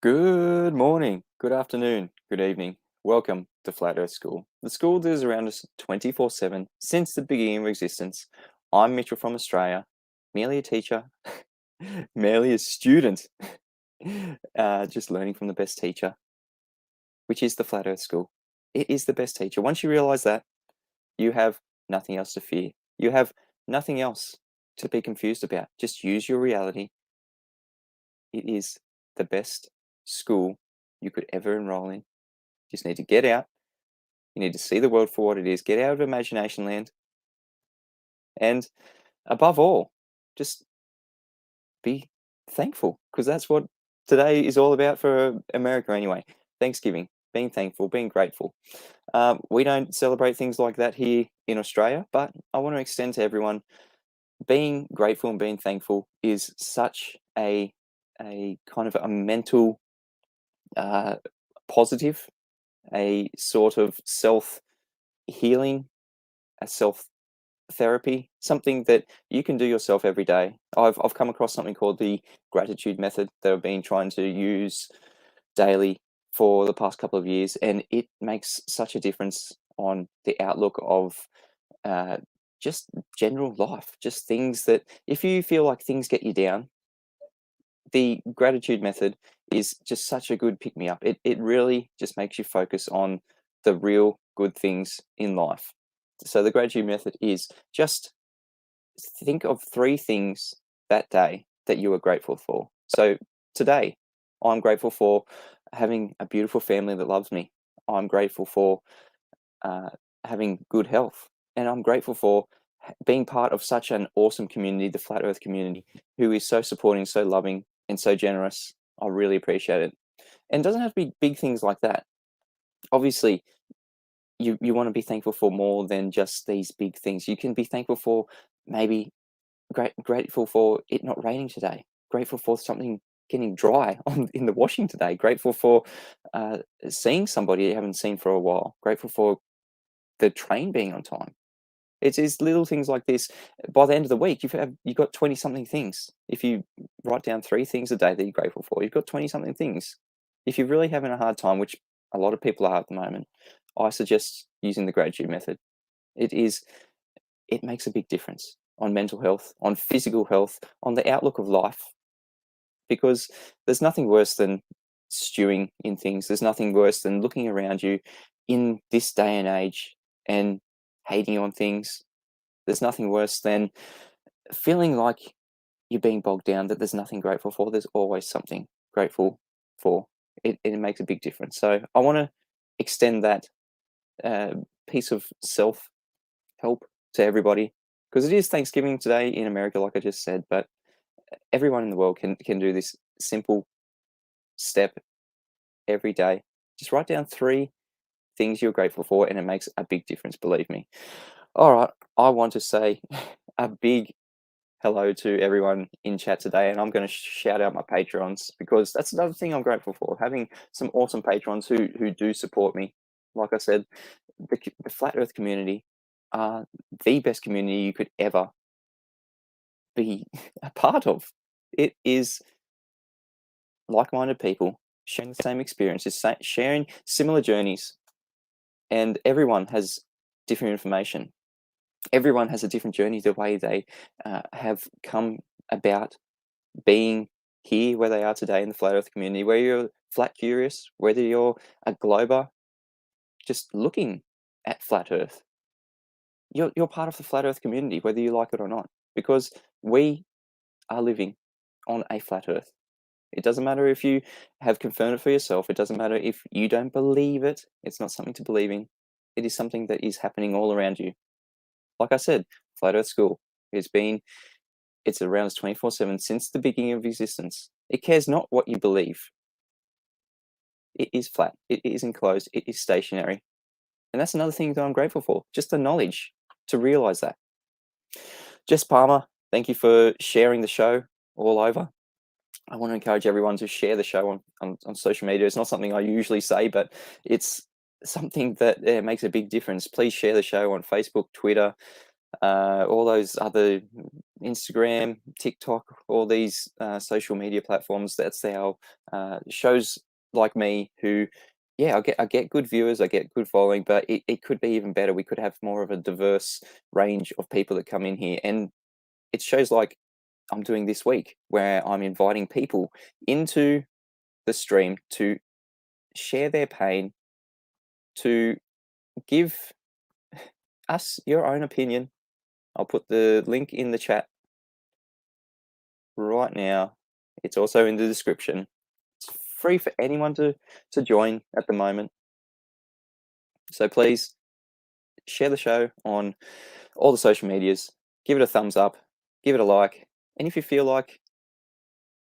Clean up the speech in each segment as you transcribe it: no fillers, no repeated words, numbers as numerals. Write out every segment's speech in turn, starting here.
Good morning, good afternoon, good evening. Welcome to Flat Earth School, the school that is around us 24/7 since the beginning of existence. I'm Mitchell from Australia, merely a teacher, merely a student, just learning from the best teacher, which is the Flat Earth School. It is the best teacher. Once you realize that, you have nothing else to fear. You have nothing else to be confused about. Just use your reality. It is the best school you could ever enroll in. Just need to get out. You need to see the world for what it is. Get out of imagination land. And above all, just be thankful because that's what today is all about for America anyway. Thanksgiving, being thankful, being grateful. We don't celebrate things like that here in Australia, but I want to extend to everyone being grateful and being thankful is such a kind of a mental uh, positive, a sort of self healing, a self therapy, something that you can do yourself every day. I've come across something called the gratitude method that I've been trying to use daily for the past couple of years, and it makes such a difference on the outlook of uh, just general life, just things that if you feel like things get you down, the gratitude method is just such a good pick me up. It really just makes you focus on the real good things in life. So the gratitude method is just think of three things that day that you are grateful for. So today, I'm grateful for having a beautiful family that loves me. I'm grateful for uh, having good health, and I'm grateful for being part of such an awesome community, the Flat Earth community, who is so supporting, so loving, and so generous. I really appreciate it. And it doesn't have to be big things like that. Obviously, you want to be thankful for more than just these big things. You can be thankful for maybe grateful for it not raining today. Grateful for something getting dry in the washing today. Grateful for seeing somebody you haven't seen for a while. Grateful for the train being on time. It's little things like this. By the end of the week, you've got 20 something things. If you write down three things a day that you're grateful for, you've got 20 something things. If you're really having a hard time, which a lot of people are at the moment, I suggest using the gratitude method. It is it makes a big difference on mental health, on physical health, on the outlook of life, because there's nothing worse than stewing in things. There's nothing worse than looking around you in this day and age and hating on things. There's nothing worse than feeling like you're being bogged down, that there's nothing grateful for. There's always something grateful for. It makes a big difference. So I want to extend that uh, piece of self help to everybody because it is Thanksgiving today in America, like I just said, but everyone in the world can do this simple step every day. Just write down three things you're grateful for, and it makes a big difference. Believe me. All right, I want to say a big hello to everyone in chat today, and I'm going to shout out my patrons because that's another thing I'm grateful for. Having some awesome patrons who do support me. Like I said, the flat Earth community are the best community you could ever be a part of. It is like-minded people sharing the same experiences, sharing similar journeys, and everyone has different information. Everyone has a different journey. The way they have come about being here where they are today in the flat earth community, whether you're flat curious, whether you're a glober just looking at flat earth, you're part of the flat earth community, whether you like it or not, because we are living on a flat earth. It doesn't matter if you have confirmed it for yourself. It doesn't matter if you don't believe it. It's not something to believe in. It is something that is happening all around you. Like I said, Flat Earth School has been it's around us 24/7 since the beginning of existence. It cares not what you believe. It is flat. It is enclosed. It is stationary. And that's another thing that I'm grateful for. Just the knowledge to realize that. Jess Palmer, thank you for sharing the show all over. I want to encourage everyone to share the show on social media. It's not something I usually say, but it's something that makes a big difference. Please share the show on Facebook, Twitter, all those other Instagram, TikTok, all these social media platforms. That's our shows like me who, yeah, I get good viewers, I get good following, but it could be even better. We could have more of a diverse range of people that come in here. And it shows like I'm doing this week, where I'm inviting people into the stream to share their pain, to give us your own opinion. I'll put the link in the chat right now. It's also in the description. It's free for anyone to join at the moment. So please share the show on all the social medias. Give it a thumbs up, give it a like. And if you feel like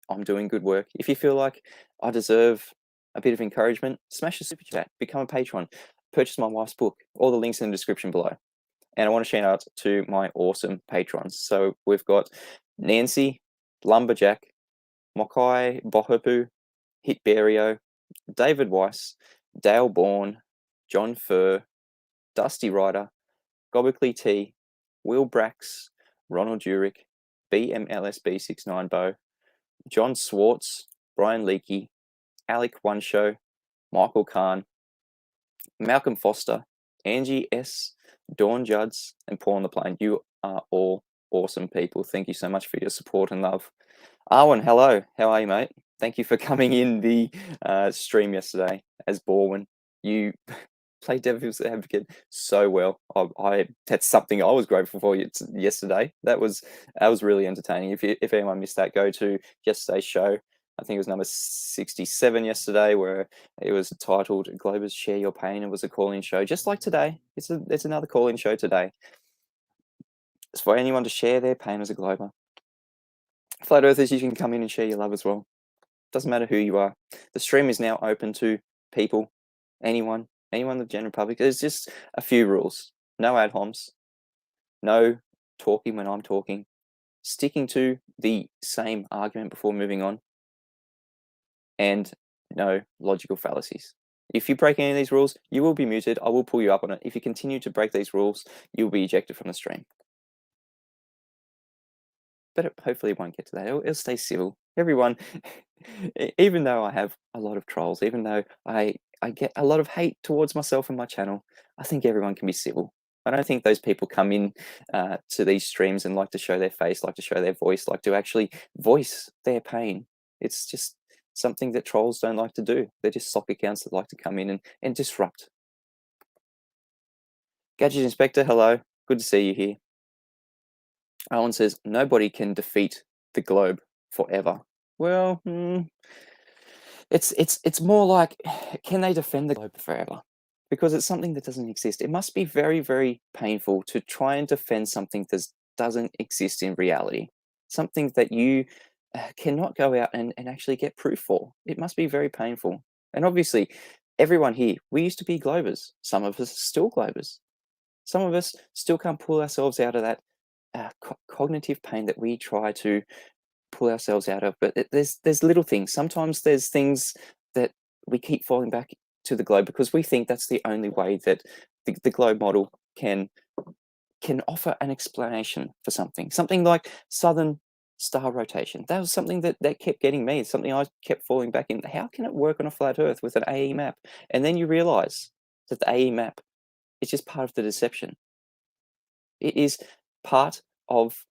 I'm doing good work, if you feel like I deserve a bit of encouragement, smash the super chat, become a patron, purchase my wife's book. All the links in the description below. And I want to shout out to my awesome patrons. So we've got Nancy, Lumberjack, Mokai Bohopu, Hitberio, David Weiss, Dale Bourne, John Furr, Dusty Ryder, Gobbledy T, Will Brax, Ronald Jurek, BMLSB69 Bo, John Swartz, Brian Leakey, Alec One Show, Michael Kahn, Malcolm Foster, Angie S, Dawn Judds, and Paul on the Plane. You are all awesome people. Thank you so much for your support and love. Arwen, hello. How are you, mate? Thank you for coming in the stream yesterday as Borwin. You played Devil's Advocate so well. That's something I was grateful for yesterday. That was really entertaining. If anyone missed that, go to yesterday's show. I think it was number 67 yesterday, where it was titled "Globers Share Your Pain." It was a call-in show, just like today. It's another call-in show today. It's for anyone to share their pain as a Glober. Flat Earthers, you can come in and share your love as well. Doesn't matter who you are. The stream is now open to people, anyone in the general public. There's just a few rules. No ad homs, no talking when I'm talking, sticking to the same argument before moving on, and no logical fallacies. If you break any of these rules, you will be muted. I will pull you up on it. If you continue to break these rules, you'll be ejected from the stream. But hopefully it won't get to that. It'll stay civil. Everyone, even though I have a lot of trolls, even though I get a lot of hate towards myself and my channel, I think everyone can be civil. I don't think those people come in to these streams and like to show their face, like to show their voice, like to actually voice their pain. It's just something that trolls don't like to do. They're just sock accounts that like to come in and disrupt. Gadget Inspector, hello. Good to see you here. Alan says, nobody can defeat the globe forever. Well, it's more like, can they defend the globe forever? Because it's something that doesn't exist. It must be very, very painful to try and defend something that doesn't exist in reality. Something that you cannot go out and actually get proof for. It must be very painful. And obviously, everyone here, we used to be Globers. Some of us are still Globers. Some of us still can't pull ourselves out of that cognitive pain that we try to pull ourselves out of. But there's little things. Sometimes there's things that we keep falling back to the globe because we think that's the only way that the globe model can offer an explanation for something. Something like southern star rotation. That was something that kept getting me. It's something I kept falling back in. How can it work on a flat Earth with an AE map? And then you realize that the AE map is just part of the deception. It is part of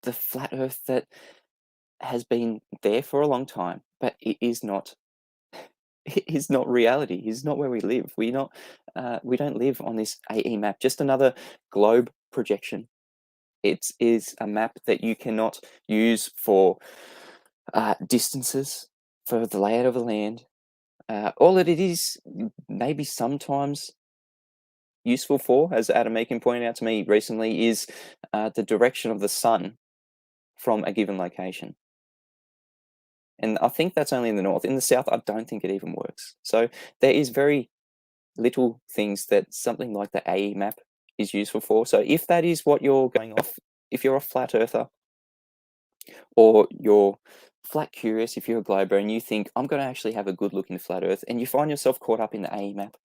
the flat Earth that has been there for a long time, but it is not. It is not reality. It's not where we live. We don't live on this AE map. Just another globe projection. It is a map that you cannot use for distances, for the layout of the land. All that it is maybe sometimes useful for, as Adam Meakin pointed out to me recently, is the direction of the sun from a given location. And I think that's only in the north. In the south, I don't think it even works. So there is very little things that something like the AE map is useful for. So if that is what you're going off, if you're a flat earther or you're flat curious, if you're a glober and you think, I'm going to actually have a good look into flat earth, and you find yourself caught up in the AE map,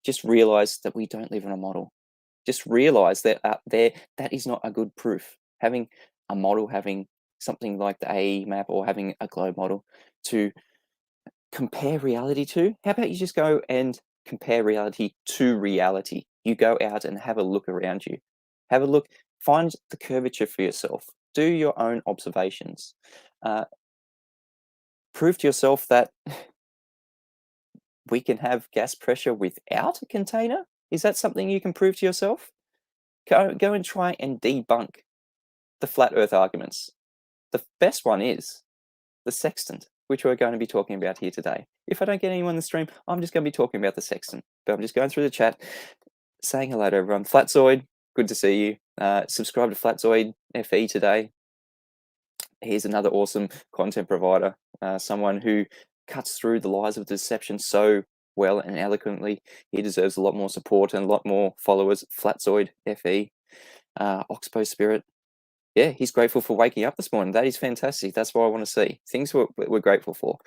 just realize that we don't live in a model. Just realize that that is not a good proof. Having a model, having something like the AE map or having a globe model to compare reality to, how about you just go and compare reality to reality? You go out and have a look around you. Have a look, find the curvature for yourself. Do your own observations. Uh, Prove to yourself that we can have gas pressure without a container. Is that something you can prove to yourself? Go and try and debunk the flat earth arguments. The best one is the sextant, which we're going to be talking about here today. If I don't get anyone in the stream, I'm just going to be talking about the sextant. But I'm just going through the chat, saying hello to everyone. Flatzoid, good to see you. Subscribe to Flatzoid FE today. Here's another awesome content provider, someone who cuts through the lies of deception so well and eloquently. He deserves a lot more support and a lot more followers. Flatzoid FE, Oxbow Spirit. Yeah, he's grateful for waking up this morning. That is fantastic. That's what I want to see. Things we're grateful for.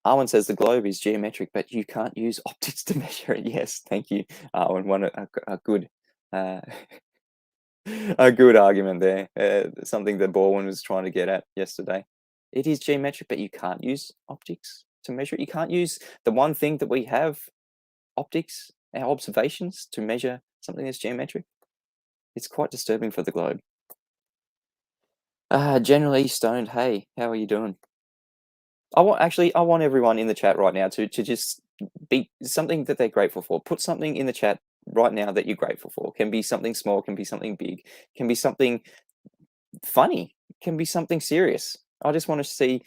Arwen says the globe is geometric, but you can't use optics to measure it. Yes, thank you, Arwen. A good a good argument there. Something that Baldwin was trying to get at yesterday. It is geometric, but you can't use optics to measure it. You can't use the one thing that we have, optics, our observations, to measure something that's geometric. It's quite disturbing for the globe. Generally stoned. Hey, how are you doing? I want everyone in the chat right now to just be something that they're grateful for. Put something in the chat right now that you're grateful for. Can be something small, can be something big, can be something funny, can be something serious. I just want to see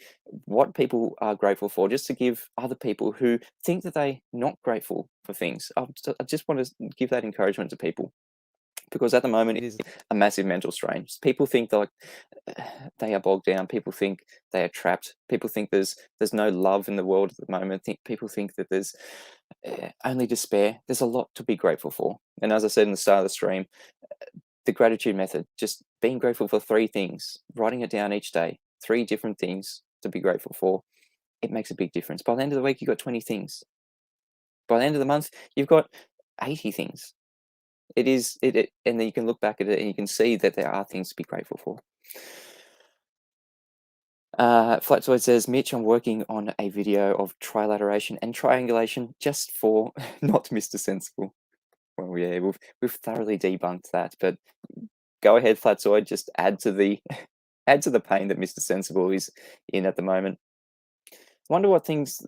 what people are grateful for, just to give other people who think that they're not grateful for things. I just want to give that encouragement to people, because at the moment it is a massive mental strain. People think like they are bogged down. People think they are trapped. People think there's no love in the world at the moment. People think that there's only despair. There's a lot to be grateful for. And as I said in the start of the stream, the gratitude method, just being grateful for 3 things, writing it down each day, 3 different things to be grateful for, it makes a big difference. By the end of the week, you've got 20 things. By the end of the month, you've got 80 things. And then you can look back at it and you can see that there are things to be grateful for. Flatzoid says, Mitch, I'm working on a video of trilateration and triangulation just for not Mr. Sensible. Well, yeah, we've thoroughly debunked that, but go ahead, Flatzoid, just add to the add to the pain that Mr. Sensible is in at the moment. I wonder what things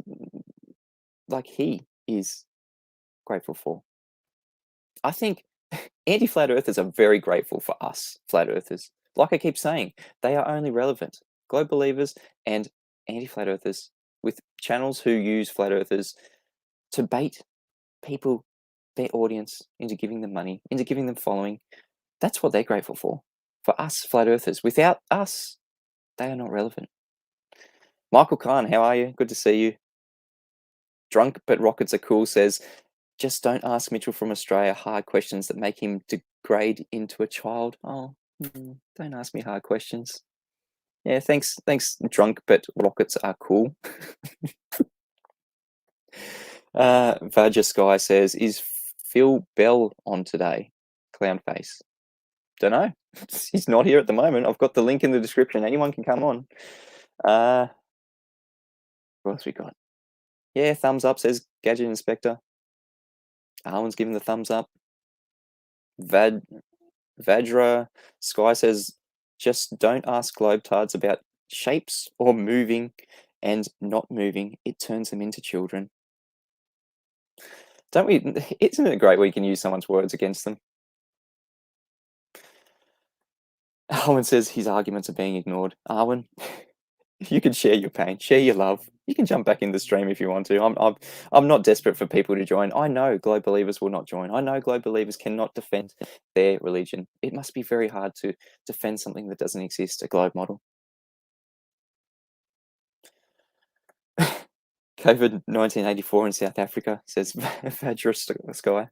like he is grateful for. I think anti-flat earthers are very grateful for us, flat earthers. Like I keep saying, they are only relevant. Globe believers and anti-flat earthers with channels who use flat earthers to bait people, their audience, into giving them money, into giving them following. That's what they're grateful for. For us, flat earthers. Without us, they are not relevant. Michael Khan, how are you? Good to see you. Drunk but rockets are cool says, just don't ask Mitchell from Australia hard questions that make him degrade into a child. Oh, don't ask me hard questions. Yeah, thanks, drunk, but rockets are cool. Vaja Sky says, is Phil Bell on today? Clown face. Don't know. He's not here at the moment. I've got the link in the description. Anyone can come on. What else we got? Yeah, thumbs up, says Gadget Inspector. Arwen's giving the thumbs up. Vajra Sky says, just don't ask globetards about shapes or moving and not moving. It turns them into children. Don't we? Isn't it great we can use someone's words against them? Arwen says his arguments are being ignored. Arwen, you can share your pain, share your love. You can jump back in the stream if you want to. I'm not desperate for people to join. I know globe believers will not join. I know globe believers cannot defend their religion. It must be very hard to defend something that doesn't exist, a globe model. COVID 1984 in South Africa, says Vajra Sky.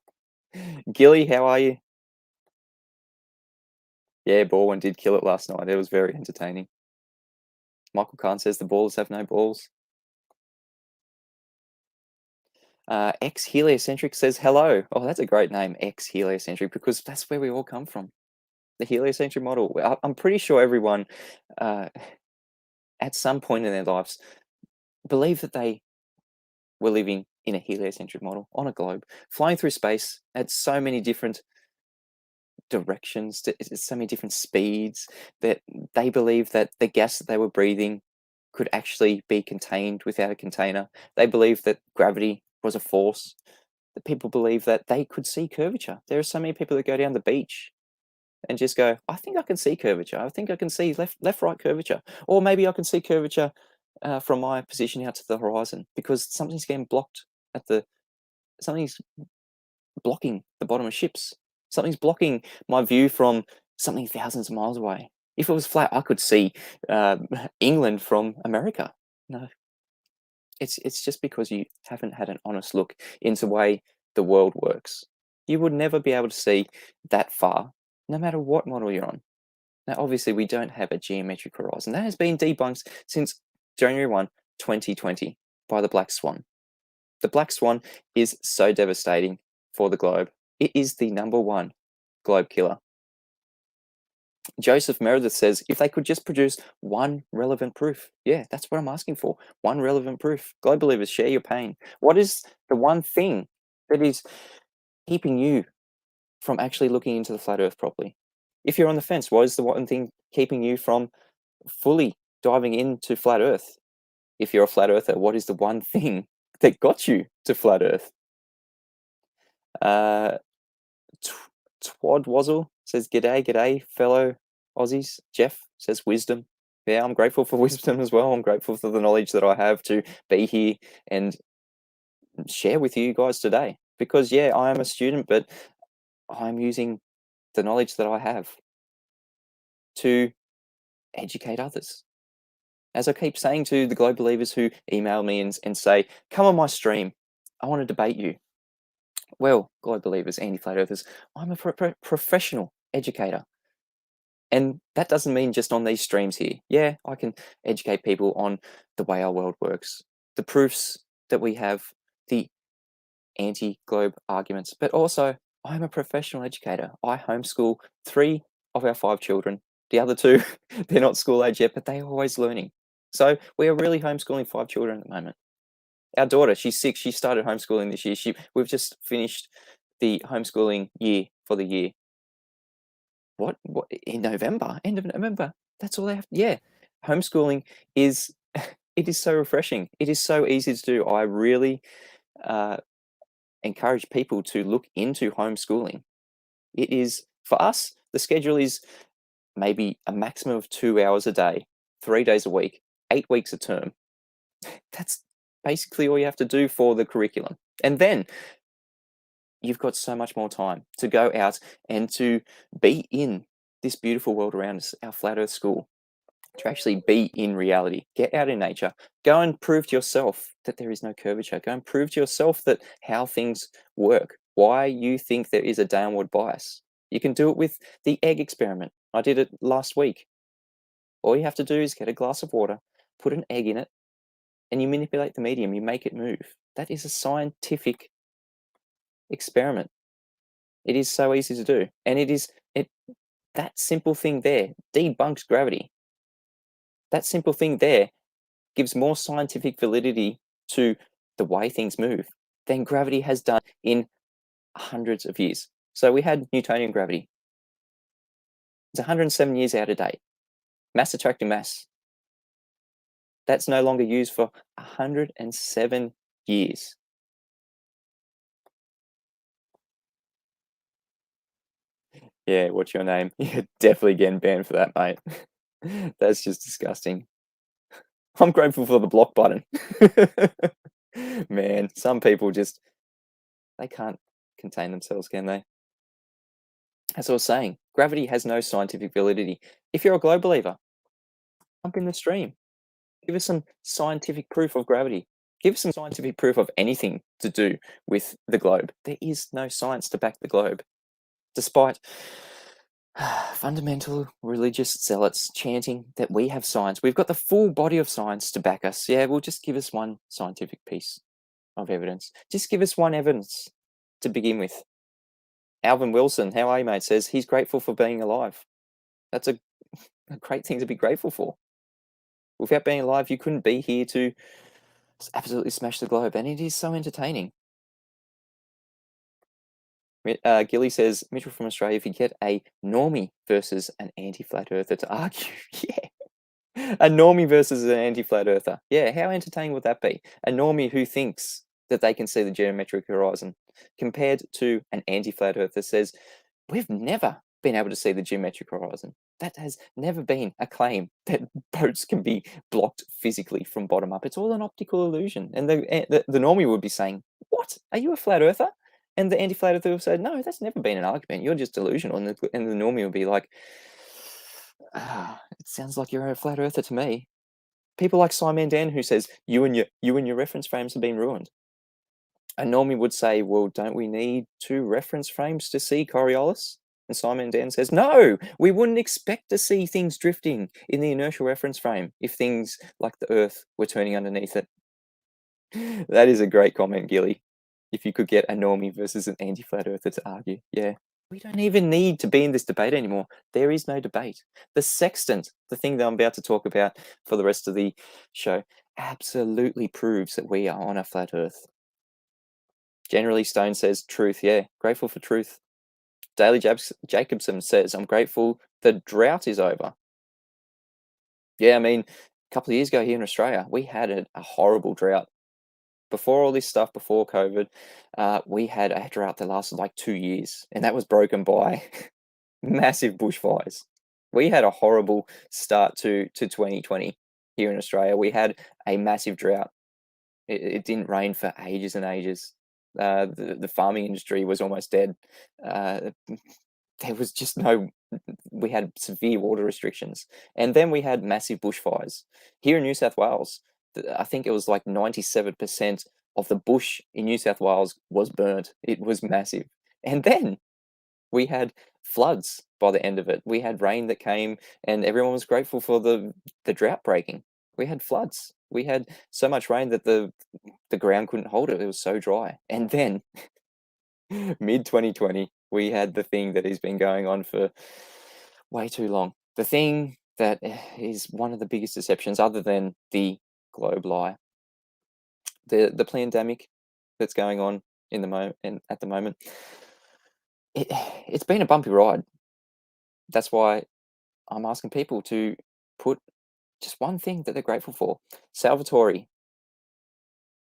Gilly, how are you? Yeah, Baldwin did kill it last night. It was very entertaining. Michael Khan says the ballers have no balls. Heliocentric says hello. Oh, that's a great name, Heliocentric, because that's where we all come from. The heliocentric model. I'm pretty sure everyone, uh, at some point in their lives, believed that they were living in a heliocentric model on a globe, flying through space at so many different directions, so many different speeds, that they believed that the gas that they were breathing could actually be contained without a container. They believed that gravity was a force. That people believe that they could see curvature. There are so many people that go down the beach and just go, I think I can see curvature. I think I can see left, right curvature. Or maybe I can see curvature from my position out to the horizon because something's getting blocked at something's blocking the bottom of ships. Something's blocking my view from something thousands of miles away. If it was flat, I could see England from America. No, it's just because you haven't had an honest look into the way the world works. You would never be able to see that far, no matter what model you're on. Now, obviously, we don't have a geometric horizon. That has been debunked since January 2020, by the Black Swan. The Black Swan is so devastating for the globe. It is the #1 globe killer. Joseph Meredith says, if they could just produce one relevant proof. Yeah, that's what I'm asking for. One relevant proof. Globe believers, share your pain. What is the one thing that is keeping you from actually looking into the flat earth properly? If you're on the fence, what is the one thing keeping you from fully diving into flat earth? If you're a flat earther, what is the one thing that got you to flat earth? Uh, Twad Wazzle says, g'day, fellow Aussies. Jeff says, wisdom. Yeah, I'm grateful for wisdom as well. I'm grateful for the knowledge that I have to be here and share with you guys today. Because, yeah, I am a student, but I'm using the knowledge that I have to educate others. As I keep saying to the globe believers who email me and say, come on my stream, I want to debate you. Well, globe believers, anti-flat earthers, I'm a professional educator. And that doesn't mean just on these streams here. Yeah, I can educate people on the way our world works, the proofs that we have, the anti-globe arguments, but also I'm a professional educator. I homeschool 3 of our 5 children. The other 2, they're not school age yet, but they're always learning. So we are really homeschooling 5 children at the moment. Our daughter, she's 6. She started homeschooling this year. We've just finished the homeschooling year for the year. What in November? End of November. That's all they have. Yeah, homeschooling is it is so refreshing. It is so easy to do. I really encourage people to look into homeschooling. It is for us. The schedule is maybe a maximum of 2 hours a day, 3 days a week, 8 weeks a term. That's basically all you have to do for the curriculum, and then you've got so much more time to go out and to be in this beautiful world around us, our flat earth school, to actually be in reality. Get out in nature. Go and prove to yourself that there is no curvature. Go and prove to yourself that how things work, why you think there is a downward bias. You can do it with the egg experiment. I did it last week. All you have to do is get a glass of water, put an egg in it, and you manipulate the medium, you make it move. That is a scientific experiment. It is so easy to do. And that simple thing there debunks gravity. That simple thing there gives more scientific validity to the way things move than gravity has done in hundreds of years. So we had Newtonian gravity. It's 107 years out of date. Mass attracting mass. That's no longer used for 107 years. Yeah, what's your name? You're definitely getting banned for that, mate. That's just disgusting. I'm grateful for the block button. Man, some people just, they can't contain themselves, can they? As I was saying, gravity has no scientific validity. If you're a globe believer, jump in the stream. Give us some scientific proof of gravity. Give us some scientific proof of anything to do with the globe. There is no science to back the globe. Despite fundamental religious zealots chanting that we have science, we've got the full body of science to back us. Yeah, well, just give us one scientific piece of evidence. Just give us one evidence to begin with. Alvin Wilson, how are you, mate? Says he's grateful for being alive. That's a great thing to be grateful for. Without being alive, you couldn't be here to absolutely smash the globe, and it is so entertaining. Gilly says, Mitchell from Australia, if you get a normie versus an anti-flat earther to argue, yeah. A normie versus an anti-flat earther. Yeah, how entertaining would that be? A normie who thinks that they can see the geometric horizon compared to an anti-flat earther says, we've never been able to see the geometric horizon. That has never been a claim that boats can be blocked physically from bottom up. It's all an optical illusion. And the normie would be saying, what? Are you a flat earther? And the anti-flat earther would say, no, that's never been an argument. You're just delusional. And the normie would be like, it sounds like you're a flat earther to me. People like Simon Dan who says, you and your reference frames have been ruined. A normie would say, well, don't we need 2 reference frames to see Coriolis? And Simon Dan says, no, we wouldn't expect to see things drifting in the inertial reference frame if things like the Earth were turning underneath it. That is a great comment, Gilly. If you could get a normie versus an anti-flat earther to argue. Yeah. We don't even need to be in this debate anymore. There is no debate. The sextant, the thing that I'm about to talk about for the rest of the show, absolutely proves that we are on a flat Earth. Generally, Stone says truth. Yeah, grateful for truth. Daily Jacobson says, I'm grateful the drought is over. Yeah, I mean, a couple of years ago here in Australia, we had a horrible drought. Before all this stuff, before COVID, we had a drought that lasted like 2 years, and that was broken by massive bushfires. We had a horrible start to 2020 here in Australia. We had a massive drought. It didn't rain for ages and ages. The farming industry was almost dead. There was just no. We had severe water restrictions, and then we had massive bushfires here in New South Wales. I think it was like 97% of the bush in New South Wales was burnt. It was massive, and then we had floods by the end of it. We had rain that came, and everyone was grateful for the drought breaking. We had floods. We had so much rain that the ground couldn't hold it. It was so dry. And then mid 2020, we had the thing that has been going on for way too long. The thing that is one of the biggest deceptions, other than the globe lie, the pandemic that's going on in the at the moment. It's been a bumpy ride. That's why I'm asking people to put just one thing that they're grateful for. Salvatore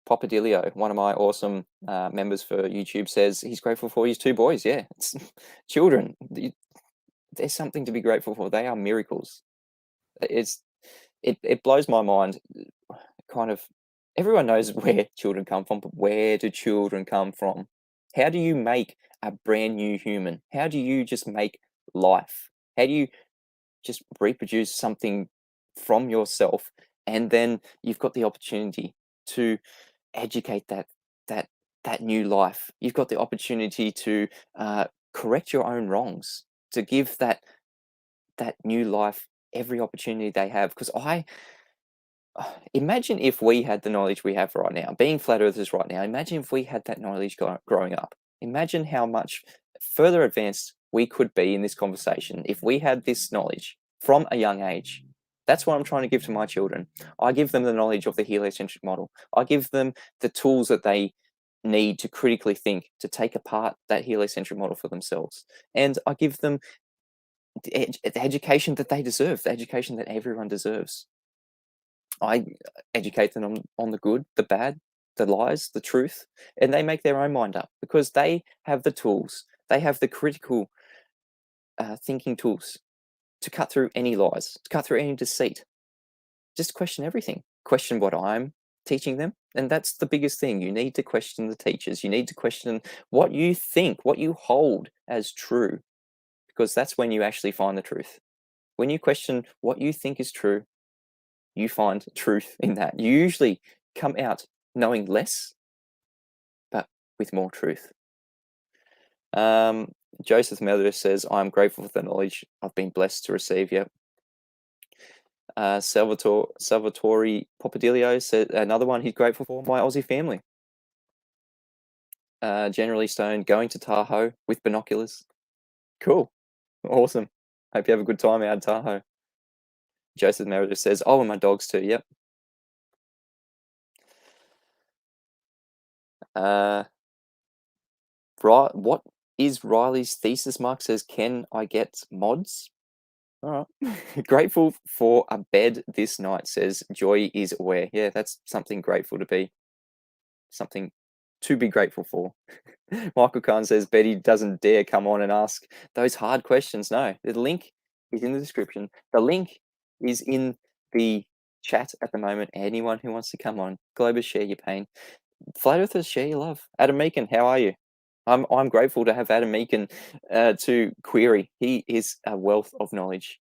Popadilio, one of my awesome members for YouTube, says he's grateful for his 2 boys. Yeah, it's children. There's something to be grateful for. They are miracles. It blows my mind. Kind of, everyone knows where children come from, but where do children come from? How do you make a brand new human? How do you just make life? How do you just reproduce something from yourself, and then you've got the opportunity to educate that new life? You've got the opportunity to correct your own wrongs, to give that new life every opportunity they have. Because imagine if we had the knowledge we have right now, being flat earthers right now. Imagine if we had that knowledge growing up. Imagine how much further advanced we could be in this conversation if we had this knowledge from a young age. That's what I'm trying to give to my children. I give them the knowledge of the heliocentric model. I give them the tools that they need to critically think, to take apart that heliocentric model for themselves. And I give them the education that they deserve, the education that everyone deserves. I educate them on the good, the bad, the lies, the truth, and they make their own mind up because they have the tools. They have the critical thinking tools to cut through any lies, to cut through any deceit. Just question everything. Question what I'm teaching them. And that's the biggest thing. You need to question the teachers. You need to question what you think, what you hold as true, because that's when you actually find the truth. When you question what you think is true, you find truth in that. You usually come out knowing less, but with more truth. Joseph Melder says, I'm grateful for the knowledge I've been blessed to receive. Yep. Salvatore Popadilio said, another one he's grateful for, my Aussie family. Generally stoned, going to Tahoe with binoculars. Cool. Awesome. Hope you have a good time out in Tahoe. Joseph Meredith says, oh, and my dogs too. Yep. What is Riley's thesis? Mark says, can I get mods? All right. Grateful for a bed this night, says Joy is aware. Yeah, that's something grateful to be. Something to be grateful for. Michael Kahn says Betty doesn't dare come on and ask those hard questions. No, the link is in the description. The link is in the chat at the moment. Anyone who wants to come on, Globus, share your pain. Flat Earthers, share your love. Adam Meakin, how are you? I'm grateful to have Adam Meakin to query. He is a wealth of knowledge.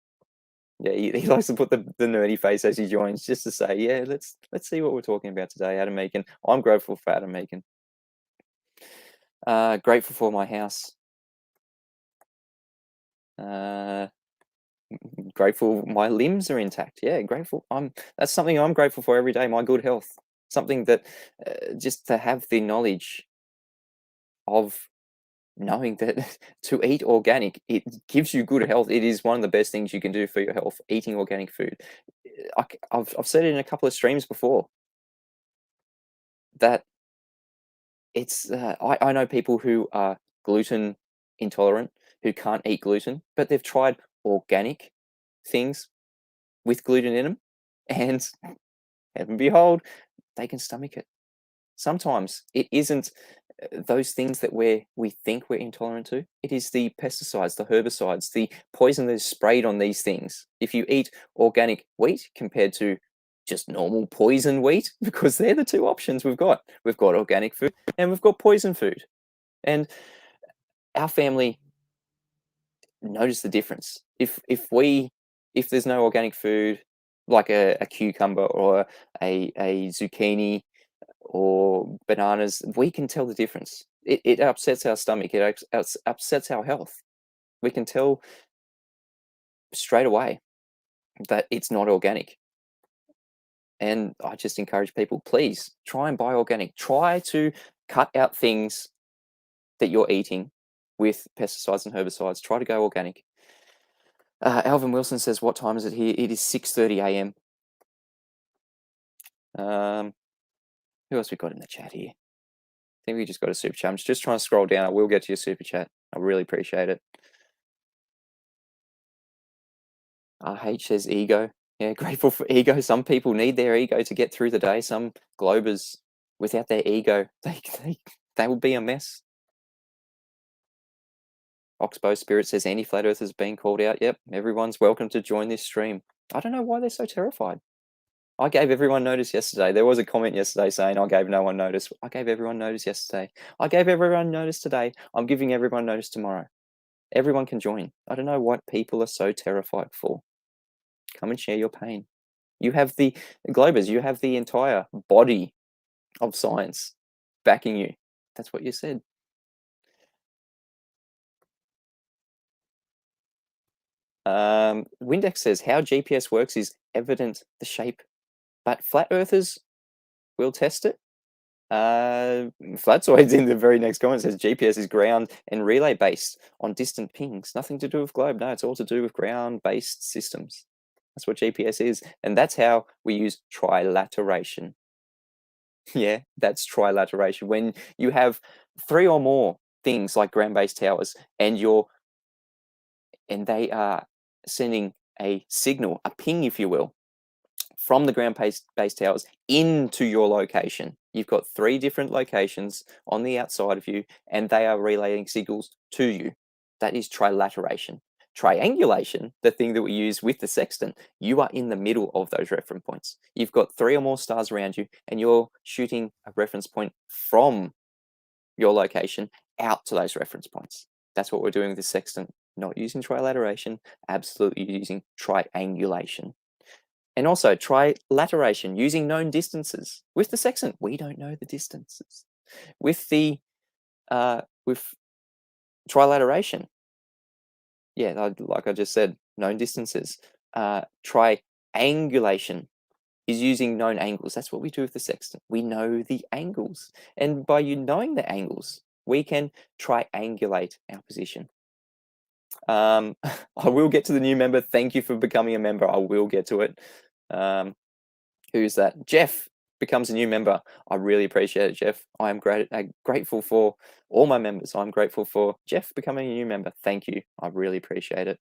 Yeah, he likes to put the nerdy face as he joins, just to say, yeah, let's see what we're talking about today, Adam Meakin. I'm grateful for Adam Meakin. Grateful for my house. Grateful my limbs are intact. Yeah, grateful. That's something I'm grateful for every day. My good health. Something that just to have the knowledge of knowing that to eat organic, it gives you good health. It is one of the best things you can do for your health. Eating organic food. I've said it in a couple of streams before that it's. I know people who are gluten intolerant who can't eat gluten, but they've tried organic things with gluten in them, and heaven behold, they can stomach it. Sometimes it isn't those things that we think we're intolerant to. It is the pesticides, the herbicides, the poison that is sprayed on these things. If you eat organic wheat compared to just normal poison wheat, because they're the two options we've got. We've got organic food and we've got poison food. And our family notice the difference. If there's no organic food, like a cucumber or a zucchini or bananas, we can tell the difference. It upsets our stomach. It upsets our health. We can tell straight away that it's not organic. And I just encourage people, please try and buy organic. Try to cut out things that you're eating with pesticides and herbicides. Try to go organic. Alvin Wilson says, what time is it here? It is 6:30 a.m. Who else we got in the chat here? I think we just got a super chat. I'm just trying to scroll down. I will get to your super chat. I really appreciate it. RH says ego. Yeah, grateful for ego. Some people need their ego to get through the day. Some globers, without their ego, they would be a mess. Oxbow Spirit says any flat earthers being called out. Yep, everyone's welcome to join this stream. I don't know why they're so terrified. I gave everyone notice yesterday. There was a comment yesterday saying I gave no one notice. I gave everyone notice yesterday. I gave everyone notice today. I'm giving everyone notice tomorrow. Everyone can join. I don't know what people are so terrified for. Come and share your pain. You have the Globers, you have the entire body of science backing you. That's what you said. Windex says how GPS works is evident the shape, but flat earthers will test it. Flatzoids in the very next comment says GPS is ground and relay based on distant pings. Nothing to do with globe. No, it's all to do with ground based systems. That's what GPS is. And that's how we use trilateration. Yeah, that's trilateration. When you have three or more things like ground-based towers and they are sending a signal, a ping, if you will, from the ground-based towers into your location. You've got three different locations on the outside of you, and they are relaying signals to you. That is trilateration. Triangulation, the thing that we use with the sextant, you are in the middle of those reference points. You've got three or more stars around you, and you're shooting a reference point from your location out to those reference points. That's what we're doing with the sextant. Not using trilateration, absolutely using triangulation. And also trilateration, using known distances. With the sextant, we don't know the distances. With the with trilateration, yeah, like I just said, known distances. Triangulation is using known angles. That's what we do with the sextant. We know the angles. And by you knowing the angles, We can triangulate our position. I will get to the new member. Thank you for becoming a member. I will get to it. Who's that? Jeff becomes a new member. I really appreciate it, Jeff. I am grateful for all my members. I'm grateful for Jeff becoming a new member. Thank you. I really appreciate it.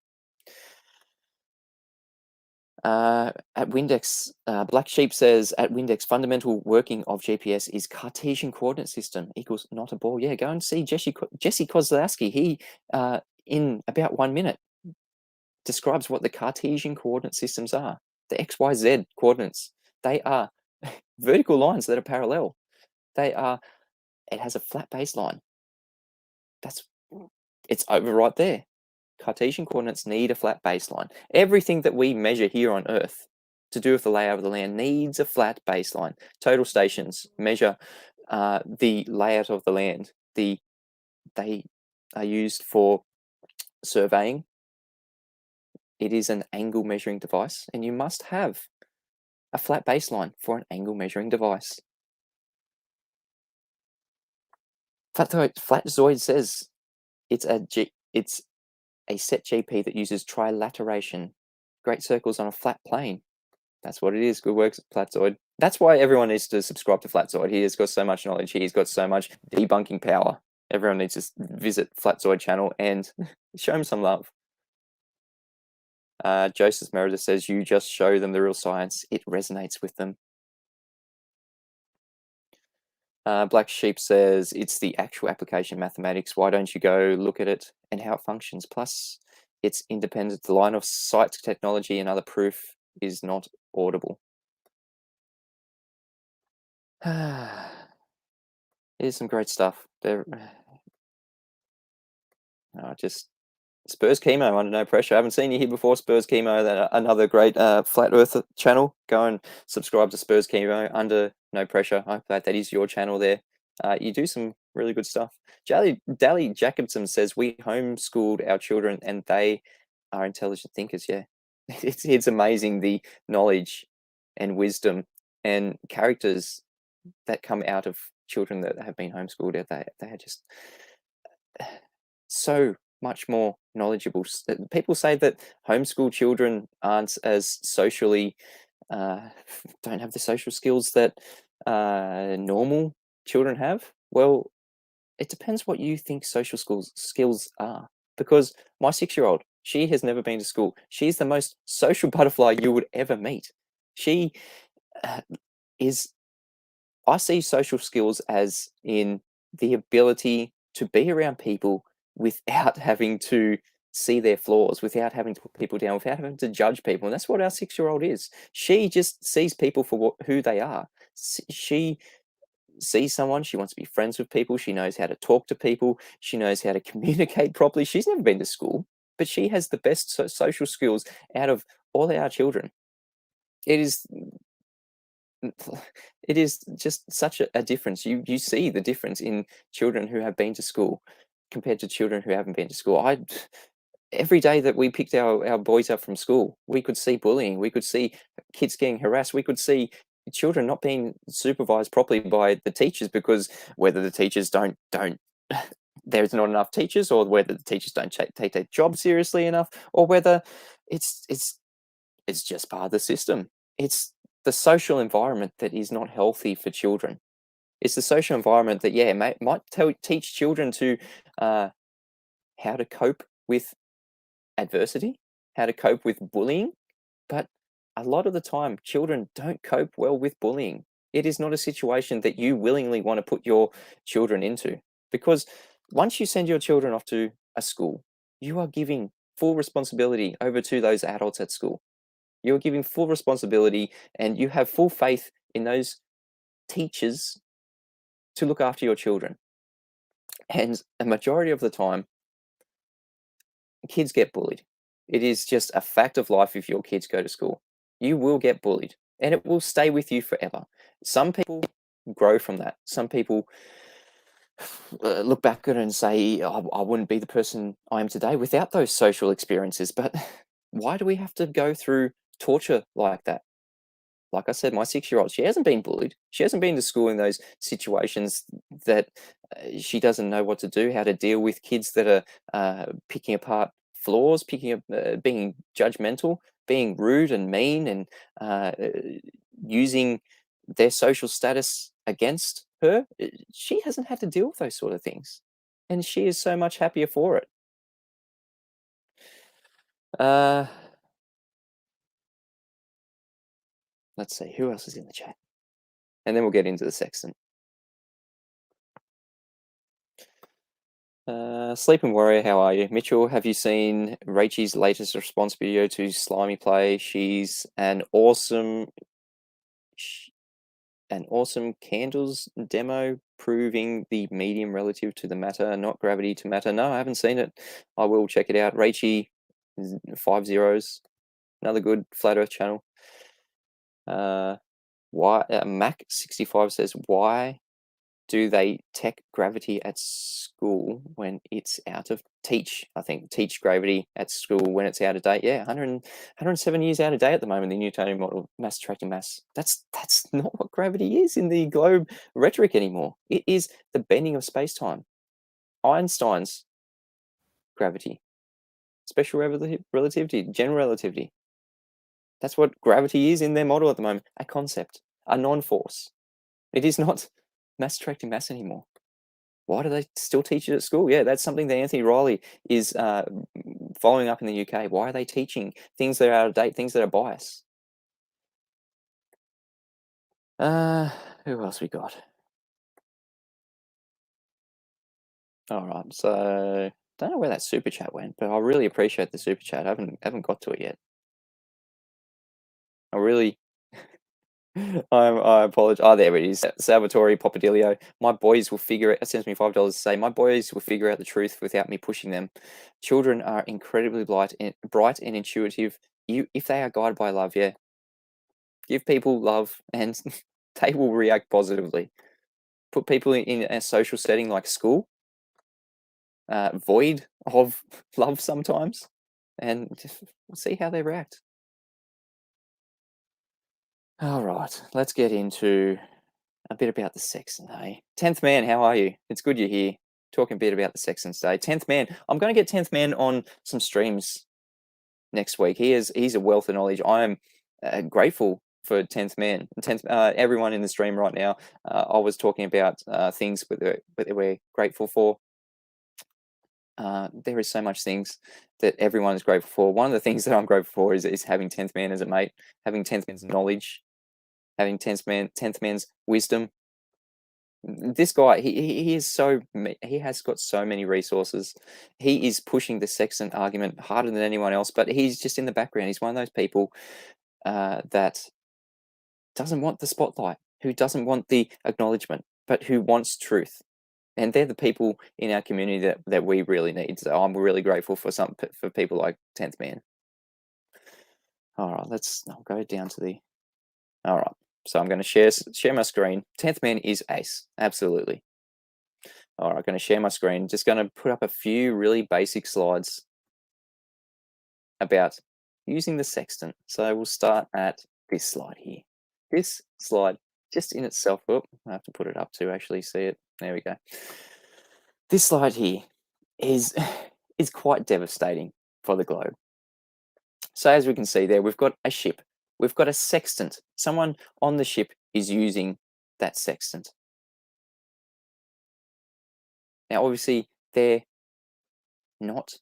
At Windex, Black Sheep says, at Windex, fundamental working of GPS is Cartesian coordinate system equals not a ball. Yeah, go and see Jesse Kozlowski. He, in about 1 minute, describes what the Cartesian coordinate systems are. The XYZ coordinates. They are vertical lines that are parallel. It has a flat baseline. It's over right there. Cartesian coordinates need a flat baseline. Everything that we measure here on Earth to do with the layout of the land needs a flat baseline. Total stations measure the layout of the land. They are used for surveying. It is an angle measuring device, and you must have a flat baseline for an angle measuring device. Flatzoid says it's a set GP that uses trilateration. Great circles on a flat plane. That's what it is. Good work, Flatzoid. That's why everyone needs to subscribe to Flatzoid. He has got so much knowledge. He's got so much debunking power. Everyone needs to visit Flatzoid channel and show him some love. Joseph Meredith says, you just show them the real science. It resonates with them. Black Sheep says, it's the actual application mathematics. Why don't you go look at it and how it functions? Plus, it's independent. The line of sight technology and other proof is not audible. Here's some great stuff. Just Spurs Chemo under no pressure. I haven't seen you here before, Spurs Chemo. Another great Flat Earth channel. Go and subscribe to Spurs Chemo under no pressure. I hope that is your channel there. You do some really good stuff. Dally Jacobson says, we homeschooled our children and they are intelligent thinkers. Yeah, it's amazing the knowledge and wisdom and characters that come out of children that have been homeschooled. They are just so much more knowledgeable. People say that homeschool children aren't as socially, don't have the social skills that normal children have. Well, it depends what you think social skills are. Because my 6-year-old, she has never been to school. She's the most social butterfly you would ever meet. She I see social skills as in the ability to be around people without having to see their flaws, without having to put people down, without having to judge people. And that's what our 6-year-old is. She just sees people for who they are. She sees someone, she wants to be friends with people, she knows how to talk to people, she knows how to communicate properly. She's never been to school, but she has the best social skills out of all our children. It is just such a difference. You see the difference in children who have been to school compared to children who haven't been to school. Every day that we picked our boys up from school, we could see bullying, we could see kids getting harassed, we could see children not being supervised properly by the teachers, because whether the teachers don't there's not enough teachers, or whether the teachers don't take their job seriously enough, or whether it's just part of the system. It's the social environment that is not healthy for children. It's the social environment that might teach children to how to cope with adversity, how to cope with bullying, but a lot of the time children don't cope well with bullying. It is not a situation that you willingly want to put your children into, because once you send your children off to a school, you are giving full responsibility over to those adults at school. You're giving full responsibility and you have full faith in those teachers to look after your children. And a majority of the time, kids get bullied. It is just a fact of life. If your kids go to school, you will get bullied and it will stay with you forever. Some people grow from that. Some people look back at it and say, I wouldn't be the person I am today without those social experiences. But why do we have to go through torture like that? like I said, my 6-year-old, she hasn't been bullied. She hasn't been to school in those situations that she doesn't know what to do, how to deal with kids that are picking apart flaws, being judgmental, being rude and mean, and using their social status against her. She hasn't had to deal with those sort of things, and she is so much happier for it. Uh, let's see who else is in the chat, and then we'll get into the sextant. Sleeping Warrior, how are you? Mitchell, have you seen Rachel's latest response video to Slimy Play? She's an awesome candles demo proving the medium relative to the matter, not gravity to matter. No, I haven't seen it. I will check it out. Rachel, 5 zeros, another good flat Earth channel. Why Mac65 says, why do they tech gravity at school when it's out of teach? I think teach gravity at school when it's out of date. Yeah, 107 years out of date at the moment, the Newtonian model, mass attracting mass. That's not what gravity is in the globe rhetoric anymore. It is the bending of space-time. Einstein's gravity, special relativity, general relativity. That's what gravity is in their model at the moment, a concept, a non-force. It is not mass attracting mass anymore. Why do they still teach it at school? Yeah, that's something that Anthony Riley is following up in the UK. Why are they teaching things that are out of date, things that are biased? Who else we got? All right, so don't know where that super chat went, but I really appreciate the super chat. I haven't got to it yet. I really I apologize. Oh, there it is. Salvatore Papadilio. My boys will figure it. Sends me $5 to say, my boys will figure out the truth without me pushing them. Children are incredibly bright and intuitive. If they are guided by love, yeah. Give people love and they will react positively. Put people in a social setting like school, void of love sometimes, and just see how they react. All right, let's get into a bit about the sextant, hey? 10th Man, how are you? It's good you're here. Talking a bit about the sextant today. 10th Man, I'm going to get 10th Man on some streams next week. He's a wealth of knowledge. I am grateful for 10th Man. 10th, everyone in the stream right now, I was talking about things that we're grateful for. There is so much things that everyone is grateful for. One of the things that I'm grateful for is having 10th Man as a mate, having 10th Man's knowledge, having 10th Man's wisdom. This guy, he has got so many resources. He is pushing the sextant argument harder than anyone else, but he's just in the background. He's one of those people that doesn't want the spotlight, who doesn't want the acknowledgement, but who wants truth. And they're the people in our community that we really need. So I'm really grateful for people like 10th Man. All right, I'll go down to the. All right, so I'm going to share my screen. 10th Man is ace, absolutely. All right, I'm going to share my screen. Just going to put up a few really basic slides about using the sextant. So we'll start at this slide here. This slide, just in itself, I have to put it up to actually see it. There we go. This slide here is quite devastating for the globe. So as we can see there, we've got a ship. We've got a sextant. Someone on the ship is using that sextant. Now, obviously, they're not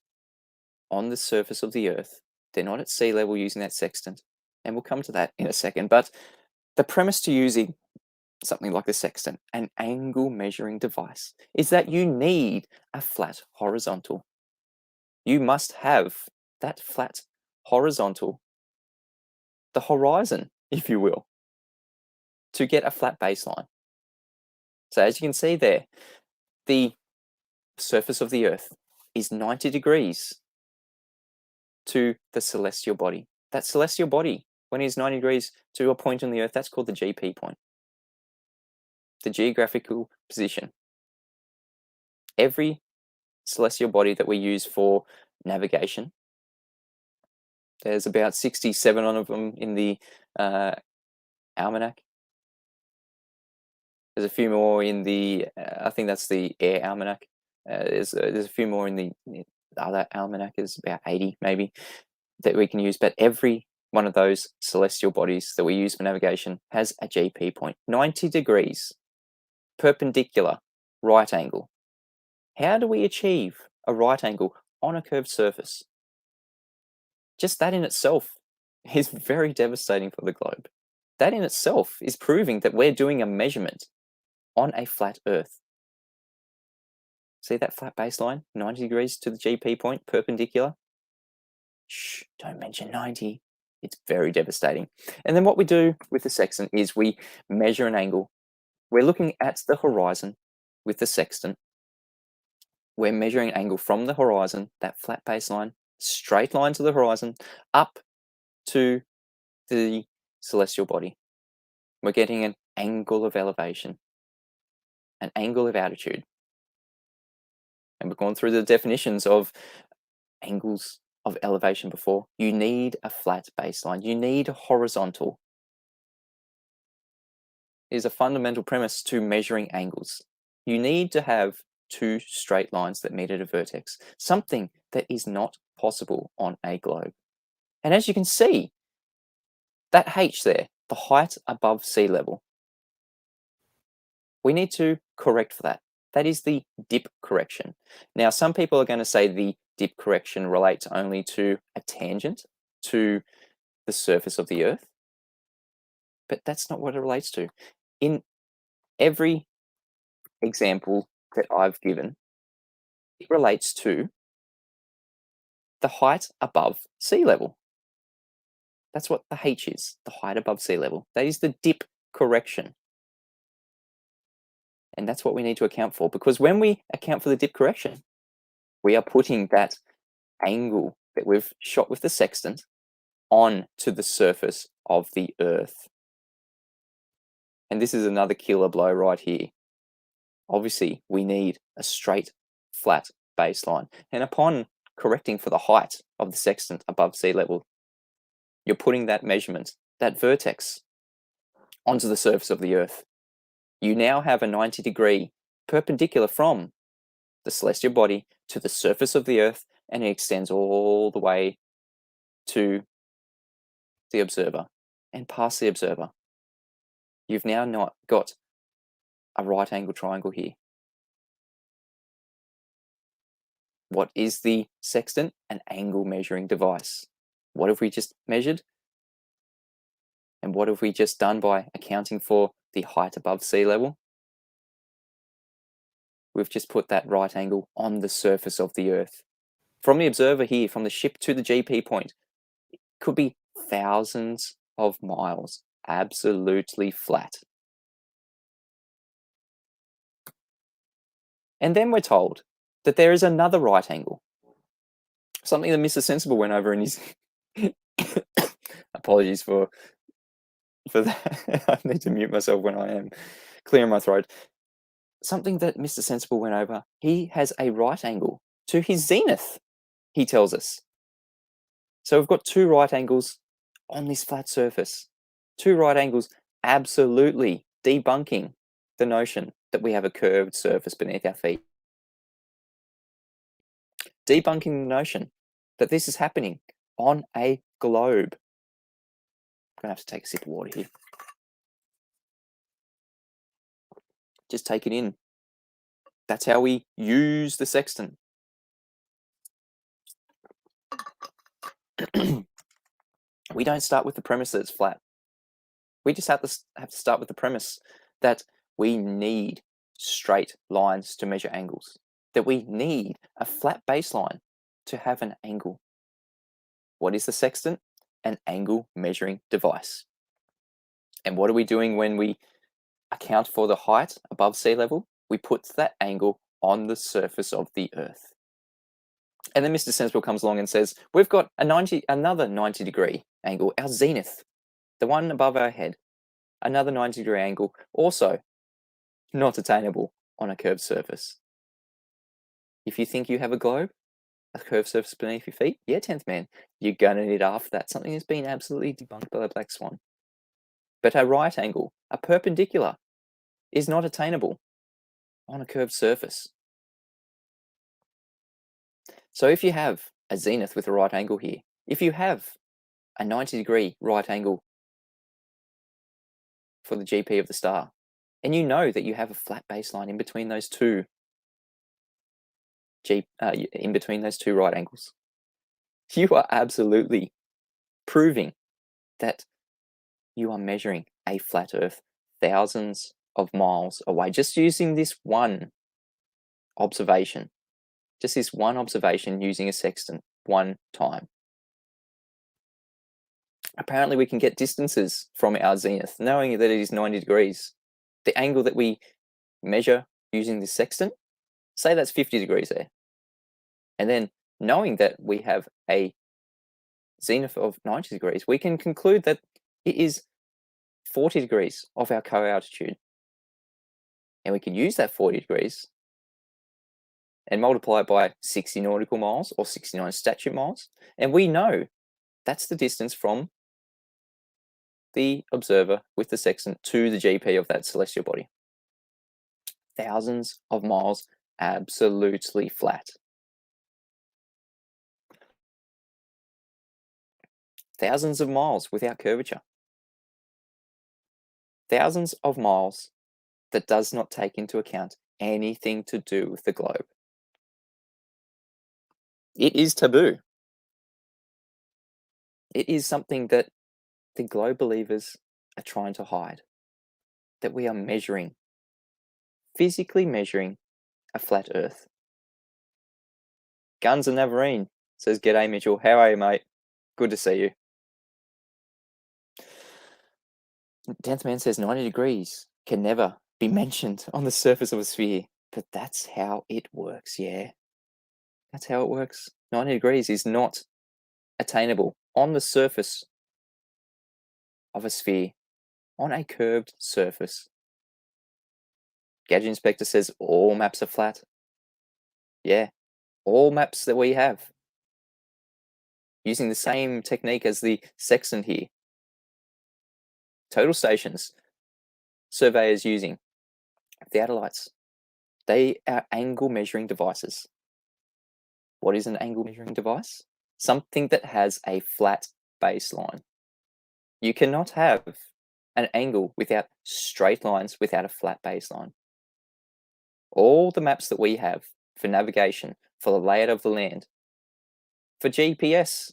on the surface of the Earth. They're not at sea level using that sextant. And we'll come to that in a second. But the premise to using something like the sextant, an angle measuring device, is that you need a flat horizontal. You must have that flat horizontal, the horizon, if you will, to get a flat baseline. So as you can see there, the surface of the Earth is 90 degrees to the celestial body. That celestial body, when it's 90 degrees to a point on the Earth, that's called the GP point, the geographical position. Every celestial body that we use for navigation, there's about 67 of them in the almanac. There's a few more in the, I think that's the air almanac. There's a few more in the other almanac. Is about 80 maybe that we can use, but every one of those celestial bodies that we use for navigation has a GP point, 90 degrees, perpendicular, right angle. How do we achieve a right angle on a curved surface? Just that in itself is very devastating for the globe. That in itself is proving that we're doing a measurement on a flat Earth. See that flat baseline, 90 degrees to the GP point, perpendicular? Shh, don't mention 90. It's very devastating. And then what we do with the sextant is we measure an angle. We're looking at the horizon with the sextant. We're measuring an angle from the horizon, that flat baseline, straight line to the horizon, up to the celestial body. We're getting an angle of elevation, an angle of altitude. And we've gone through the definitions of angles of elevation before. You need a flat baseline. You need a horizontal. It is a fundamental premise to measuring angles. You need to have two straight lines that meet at a vertex, something that is not possible on a globe. And as you can see, that H there, the height above sea level, we need to correct for that. That is the dip correction. Now, some people are going to say the dip correction relates only to a tangent to the surface of the Earth, but that's not what it relates to. In every example that I've given, it relates to the height above sea level. That's what the H is, the height above sea level. That is the dip correction. And that's what we need to account for, because when we account for the dip correction, we are putting that angle that we've shot with the sextant on to the surface of the Earth. And this is another killer blow right here. Obviously, we need a straight, flat baseline. And upon correcting for the height of the sextant above sea level, you're putting that measurement, that vertex, onto the surface of the Earth. You now have a 90-degree perpendicular from the celestial body to the surface of the Earth, and it extends all the way to the observer and past the observer. You've now not got a right angle triangle here. What is the sextant? An angle measuring device. What have we just measured? And what have we just done by accounting for the height above sea level? We've just put that right angle on the surface of the Earth. From the observer here, from the ship to the GP point, it could be thousands of miles, absolutely flat. And then we're told that there is another right angle. Something that Mr. Sensible went over in his... Apologies for that. I need to mute myself when I am clearing my throat. Something that Mr. Sensible went over. He has a right angle to his zenith, he tells us. So we've got two right angles on this flat surface. Two right angles absolutely debunking the notion that we have a curved surface beneath our feet. Debunking the notion that this is happening on a globe. I'm going to have to take a sip of water here. Just take it in. That's how we use the sextant. We don't start with the premise that it's flat. We just have to start with the premise that we need straight lines to measure angles, that we need a flat baseline to have an angle. What is the sextant? An angle measuring device. And what are we doing when we account for the height above sea level? We put that angle on the surface of the Earth. And then Mr. Sensible comes along and says, we've got another 90-degree angle, our zenith, the one above our head, another 90-degree angle, also not attainable on a curved surface. If you think you have a globe, a curved surface beneath your feet, yeah, 10th man, you're going to need after that something that's been absolutely debunked by the Black Swan. But a right angle, a perpendicular, is not attainable on a curved surface. So if you have a zenith with a right angle here, if you have a 90-degree right angle for the GP of the star, and you know that you have a flat baseline in between those two right angles, you are absolutely proving that you are measuring a flat Earth thousands of miles away, just using this one observation, using a sextant one time. Apparently we can get distances from our zenith, knowing that it is 90 degrees. The angle that we measure using the sextant, say that's 50 degrees there. And then knowing that we have a zenith of 90 degrees, we can conclude that it is 40 degrees of our co-altitude. And we can use that 40 degrees and multiply it by 60 nautical miles or 69 statute miles. And we know that's the distance from the observer with the sextant to the GP of that celestial body. Thousands of miles, absolutely flat. Thousands of miles without curvature. Thousands of miles that does not take into account anything to do with the globe. It is taboo. It is something that the globe believers are trying to hide. That we are measuring, physically measuring a flat Earth. Guns and Navarine says, "G'day Mitchell, how are you, mate? Good to see you." 10th Man says 90 degrees can never be mentioned on the surface of a sphere, but that's how it works, yeah. That's how it works. 90 degrees is not attainable on the surface of a sphere, on a curved surface. Gadget Inspector says all maps are flat. Yeah, all maps that we have, using the same technique as the sextant here. Total stations, surveyors using theodolites. They are angle measuring devices. What is an angle measuring device? Something that has a flat baseline. You cannot have an angle without straight lines, without a flat baseline. All the maps that we have for navigation, for the layout of the land, for GPS,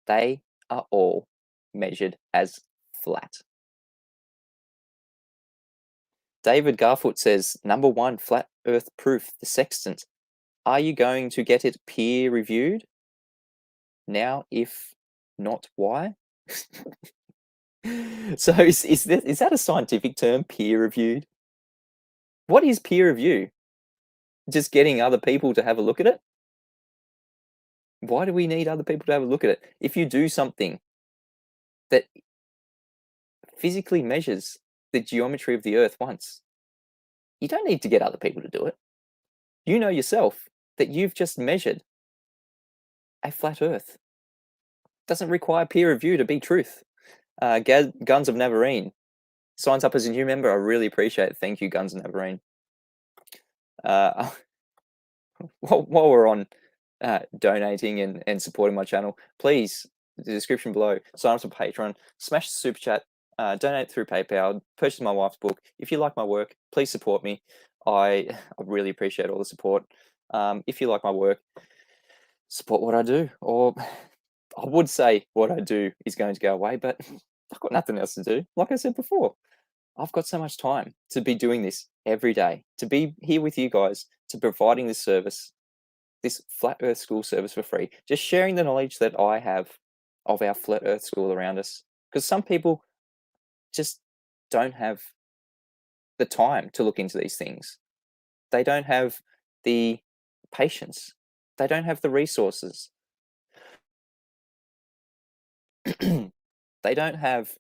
they are all measured as flat. David Garfoot says, number 1, flat Earth proof, the sextant. Are you going to get it peer reviewed? Now, if not, why? So is that a scientific term, peer reviewed? What is peer review? Just getting other people to have a look at it? Why do we need other people to have a look at it? If you do something that physically measures the geometry of the Earth once, you don't need to get other people to do it. You know yourself that you've just measured a flat Earth. Doesn't require peer review to be truth. Guns of Navarine signs up as a new member. I really appreciate it. Thank you, Guns of Navarine. While we're on donating and supporting my channel, please, the description below, sign up to Patron, smash the super chat, donate through PayPal, purchase my wife's book. If you like my work, please support me. I really appreciate all the support. If you like my work, support what I do. Or I would say what I do is going to go away, but I've got nothing else to do. Like I said before, I've got so much time to be doing this every day, to be here with you guys, to providing this service, this Flat Earth School service for free, just sharing the knowledge that I have of our Flat Earth School around us. Because some people just don't have the time to look into these things. They don't have the patience. They don't have the resources. They don't have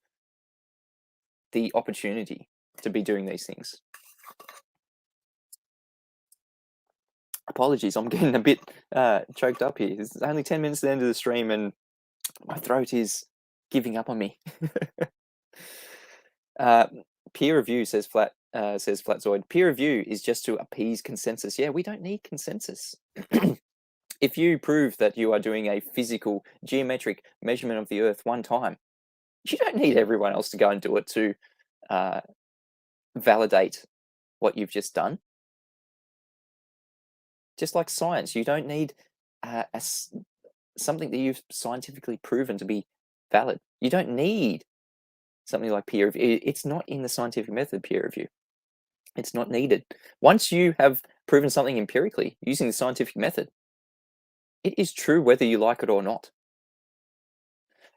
the opportunity to be doing these things. Apologies, I'm getting a bit choked up here. It's only 10 minutes to the end of the stream and my throat is giving up on me. Uh, peer review says Flatzoid. Peer review is just to appease consensus. Yeah, we don't need consensus. If you prove that you are doing a physical geometric measurement of the Earth one time, you don't need everyone else to go and do it to uh, validate what you've just done. Just like science, you don't need something that you've scientifically proven to be valid. You don't need something like peer review. It's not in the scientific method, peer review. It's not needed. Once you have proven something empirically using the scientific method, it is true whether you like it or not.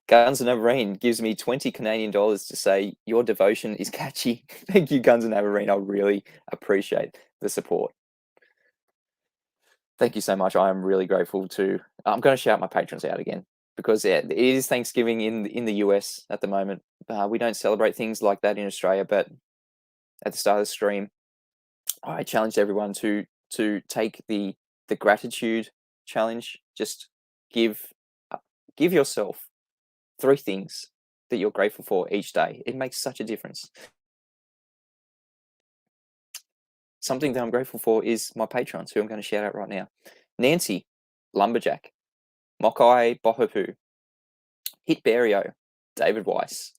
Guns and Navarine gives me 20 Canadian dollars to say your devotion is catchy. Thank you, Guns and Navarine. I really appreciate the support. Thank you so much. I am really grateful to. I'm going to shout my patrons out again because it is Thanksgiving in the US at the moment. We don't celebrate things like that in Australia, but at the start of the stream, I challenged everyone to take the gratitude challenge. Just give give yourself 3 things that you're grateful for each day. It makes such a difference. Something that I'm grateful for is my patrons, who I'm going to shout out right now. Nancy, Lumberjack, Mokai Bohopu, Hitberio, David Weiss,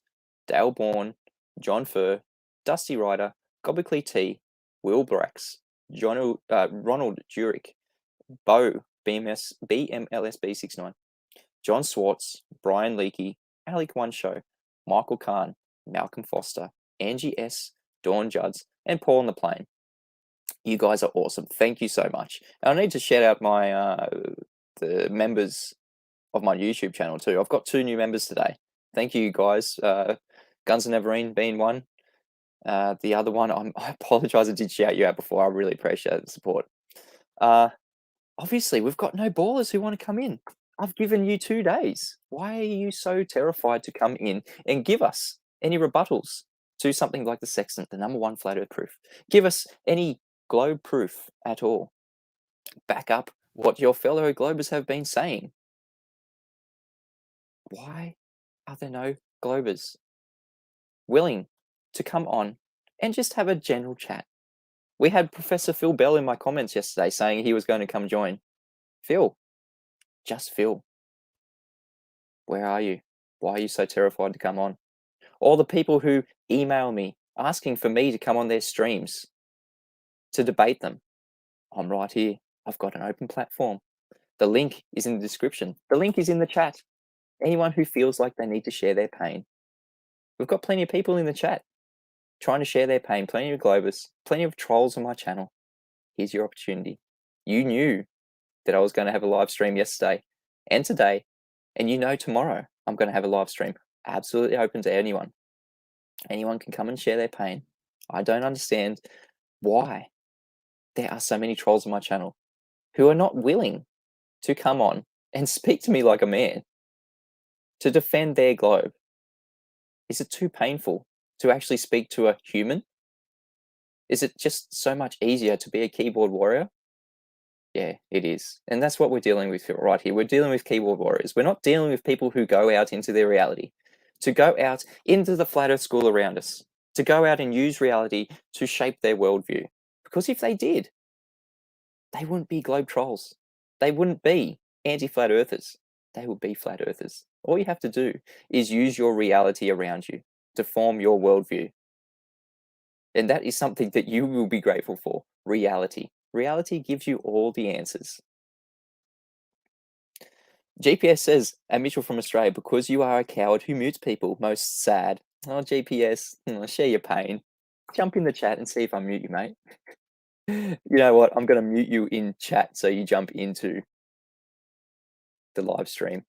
Dale Bourne, John Furr, Dusty Ryder, Gobickley T, Will Brax, Ronald Jurek, Bo BMLSB69, John Swartz, Brian Leakey, Alec One Show, Michael Kahn, Malcolm Foster, Angie S, Dawn Judds, and Paul on the Plane. You guys are awesome. Thank you so much. And I need to shout out my the members of my YouTube channel too. I've got 2 new members today. Thank you guys. Guns and Everine being one. The other one, I apologize, I did shout you out before. I really appreciate the support. Obviously, we've got no ballers who want to come in. I've given you 2 days. Why are you so terrified to come in and give us any rebuttals to something like the sextant, the #1 flat earth proof? Give us any globe proof at all. Back up what your fellow globers have been saying. Why are there no globers willing to come on and just have a general chat? We had Professor Phil Bell in my comments yesterday saying he was going to come join. Phil, just Phil, where are you? Why are you so terrified to come on? All the people who email me asking for me to come on their streams to debate them. I'm right here. I've got an open platform. The link is in the description. The link is in the chat. Anyone who feels like they need to share their pain. We've got plenty of people in the chat trying to share their pain, plenty of globers, plenty of trolls on my channel. Here's your opportunity. You knew that I was going to have a live stream yesterday and today, and you know tomorrow I'm going to have a live stream. Absolutely open to anyone. Anyone can come and share their pain. I don't understand why there are so many trolls on my channel who are not willing to come on and speak to me like a man to defend their globe. Is it too painful to actually speak to a human? Is it just so much easier to be a keyboard warrior? Yeah, it is. And that's what we're dealing with right here. We're dealing with keyboard warriors. We're not dealing with people who go out into their reality, to go out into the flat earth school around us, to go out and use reality to shape their worldview. Because if they did, they wouldn't be globe trolls. They wouldn't be anti-flat earthers. They would be flat earthers. All you have to do is use your reality around you to form your worldview. And that is something that you will be grateful for. Reality. Reality gives you all the answers. GPS says, and Mitchell from Australia, because you are a coward who mutes people, most sad. Oh, GPS, share your pain. Jump in the chat and see if I mute you, mate. You know what? I'm going to mute you in chat so you jump into the live stream.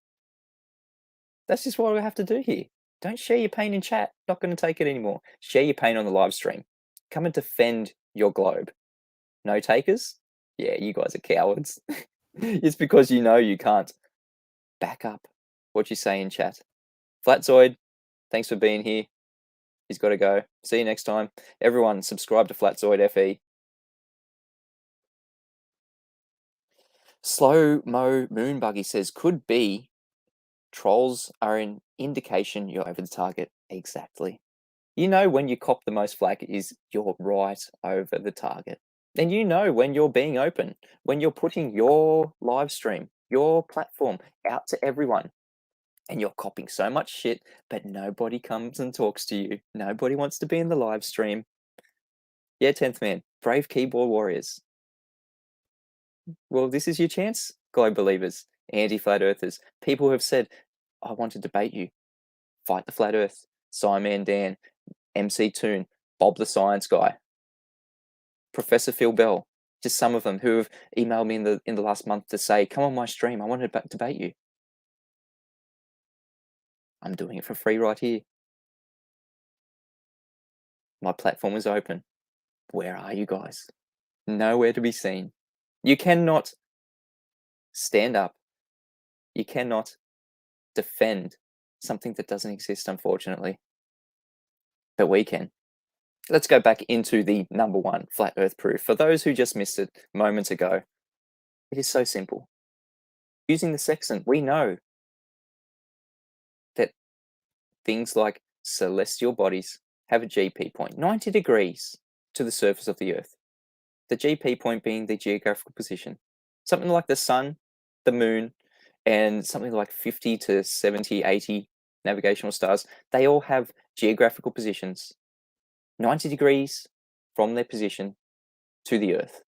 That's just what I have to do here. Don't share your pain in chat. Not going to take it anymore. Share your pain on the live stream. Come and defend your globe. No takers? Yeah, you guys are cowards. It's because you know you can't back up what you say in chat. Flatzoid, thanks for being here. He's got to go. See you next time. Everyone, subscribe to Flatzoid FE. Slow Mo Moonbuggy says, could be trolls are an indication you're over the target. Exactly. You know when you cop the most flack is you're right over the target. And you know when you're being open, when you're putting your live stream, your platform out to everyone, and you're copying so much shit, but nobody comes and talks to you. Nobody wants to be in the live stream. Yeah, 10th man, brave keyboard warriors. Well, this is your chance, globe believers, anti-flat earthers, people who have said, I want to debate you. Fight the flat earth. Simon Dan, MC Toon, Bob the Science Guy, Professor Phil Bell, just some of them who have emailed me in the last month to say, come on my stream, I want to debate you. I'm doing it for free right here. My platform is open. Where are you guys? Nowhere to be seen. You cannot stand up. You cannot defend something that doesn't exist, unfortunately. But we can. Let's go back into the number one flat earth proof. For those who just missed it moments ago, it is so simple. Using the sextant, we know that things like celestial bodies have a GP point, 90 degrees to the surface of the Earth. The GP point being the geographical position. Something like the sun, the moon, and something like 50 to 70, 80 navigational stars, they all have geographical positions, 90 degrees from their position to the Earth.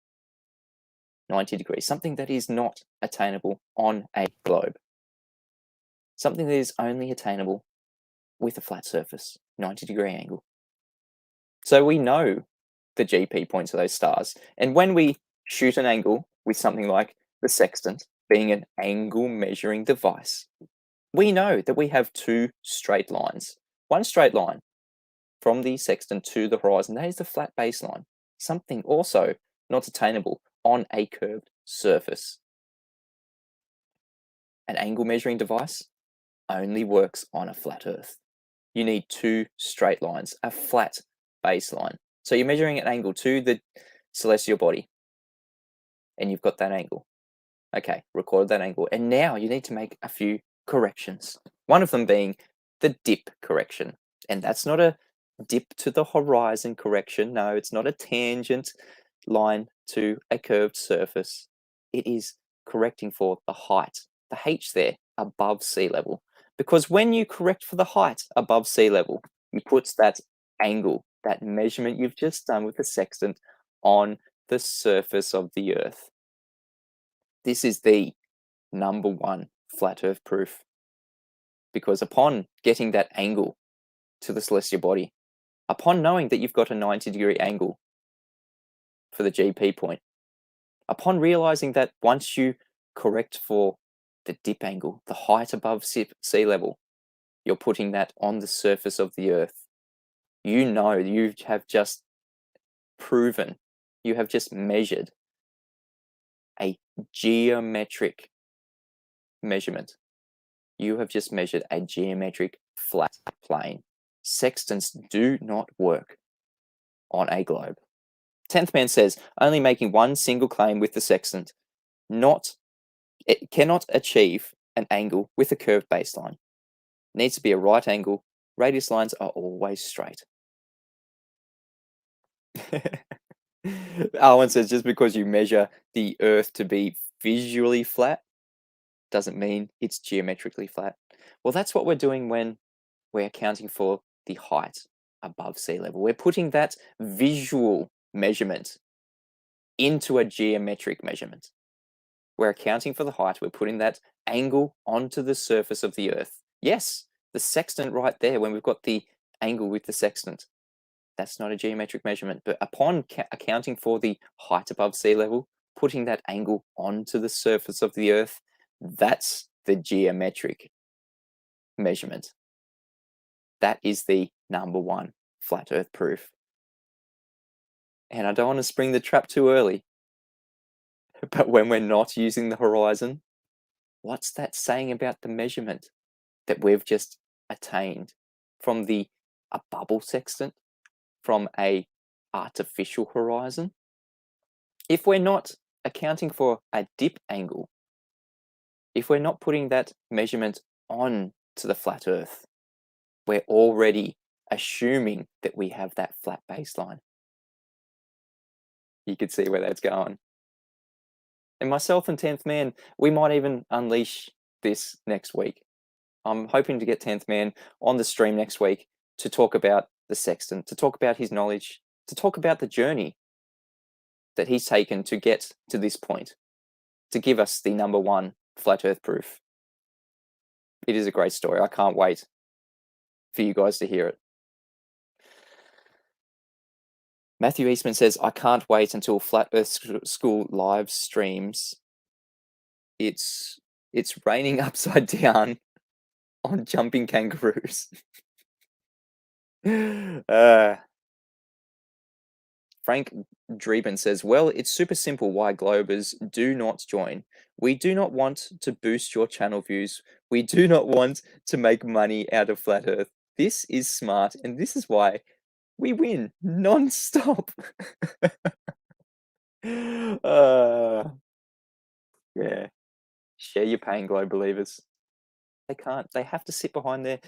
90 degrees, something that is not attainable on a globe. Something that is only attainable with a flat surface, 90-degree angle. So we know the GP points of those stars. And when we shoot an angle with something like the sextant, being an angle measuring device, we know that we have two straight lines. One straight line from the sextant to the horizon, that is the flat baseline. Something also not attainable on a curved surface. An angle measuring device only works on a flat Earth. You need two straight lines, a flat baseline. So you're measuring an angle to the celestial body, and you've got that angle. Okay, record that angle. And now you need to make a few corrections. One of them being the dip correction. And that's not a dip to the horizon correction. No, it's not a tangent line to a curved surface. It is correcting for the height, the H there, above sea level. Because when you correct for the height above sea level, you put that angle, that measurement you've just done with the sextant on the surface of the Earth. This is the number one flat Earth proof. Because upon getting that angle to the celestial body, upon knowing that you've got a 90-degree angle for the GP point, upon realizing that once you correct for the dip angle, the height above sea level, you're putting that on the surface of the Earth, you know you have just proven, you have just measured a geometric measurement. You have just measured a geometric flat plane. Sextants do not work on a globe. 10th man says, only making one single claim with the sextant, it cannot achieve an angle with a curved baseline. It needs to be a right angle. Radius lines are always straight. Alan says, just because you measure the Earth to be visually flat doesn't mean it's geometrically flat. Well, that's what we're doing when we're accounting for the height above sea level. We're putting that visual measurement into a geometric measurement. We're accounting for the height. We're putting that angle onto the surface of the Earth. Yes, the sextant right there, when we've got the angle with the sextant, that's not a geometric measurement. But upon accounting for the height above sea level, putting that angle onto the surface of the Earth, that's the geometric measurement. That is the number one flat Earth proof. And I don't want to spring the trap too early, but when we're not using the horizon, what's that saying about the measurement that we've just attained from a bubble sextant, from a artificial horizon? If we're not accounting for a dip angle, if we're not putting that measurement on to the flat Earth, we're already assuming that we have that flat baseline. You could see where that's going. And myself and 10th Man, we might even unleash this next week. I'm hoping to get 10th Man on the stream next week to talk about the sextant, to talk about his knowledge, to talk about the journey that he's taken to get to this point, to give us the #1 flat earth proof. It is a great story. I can't wait for you guys to hear it. Matthew Eastman says, I can't wait until Flat Earth School live streams. It's raining upside down on jumping kangaroos. Frank Dreben says, well, it's super simple why Globers do not join. We do not want to boost your channel views. We do not want to make money out of Flat Earth. This is smart, and this is why we win non-stop. Yeah. Share your pain, Globe believers. They can't. They have to sit behind their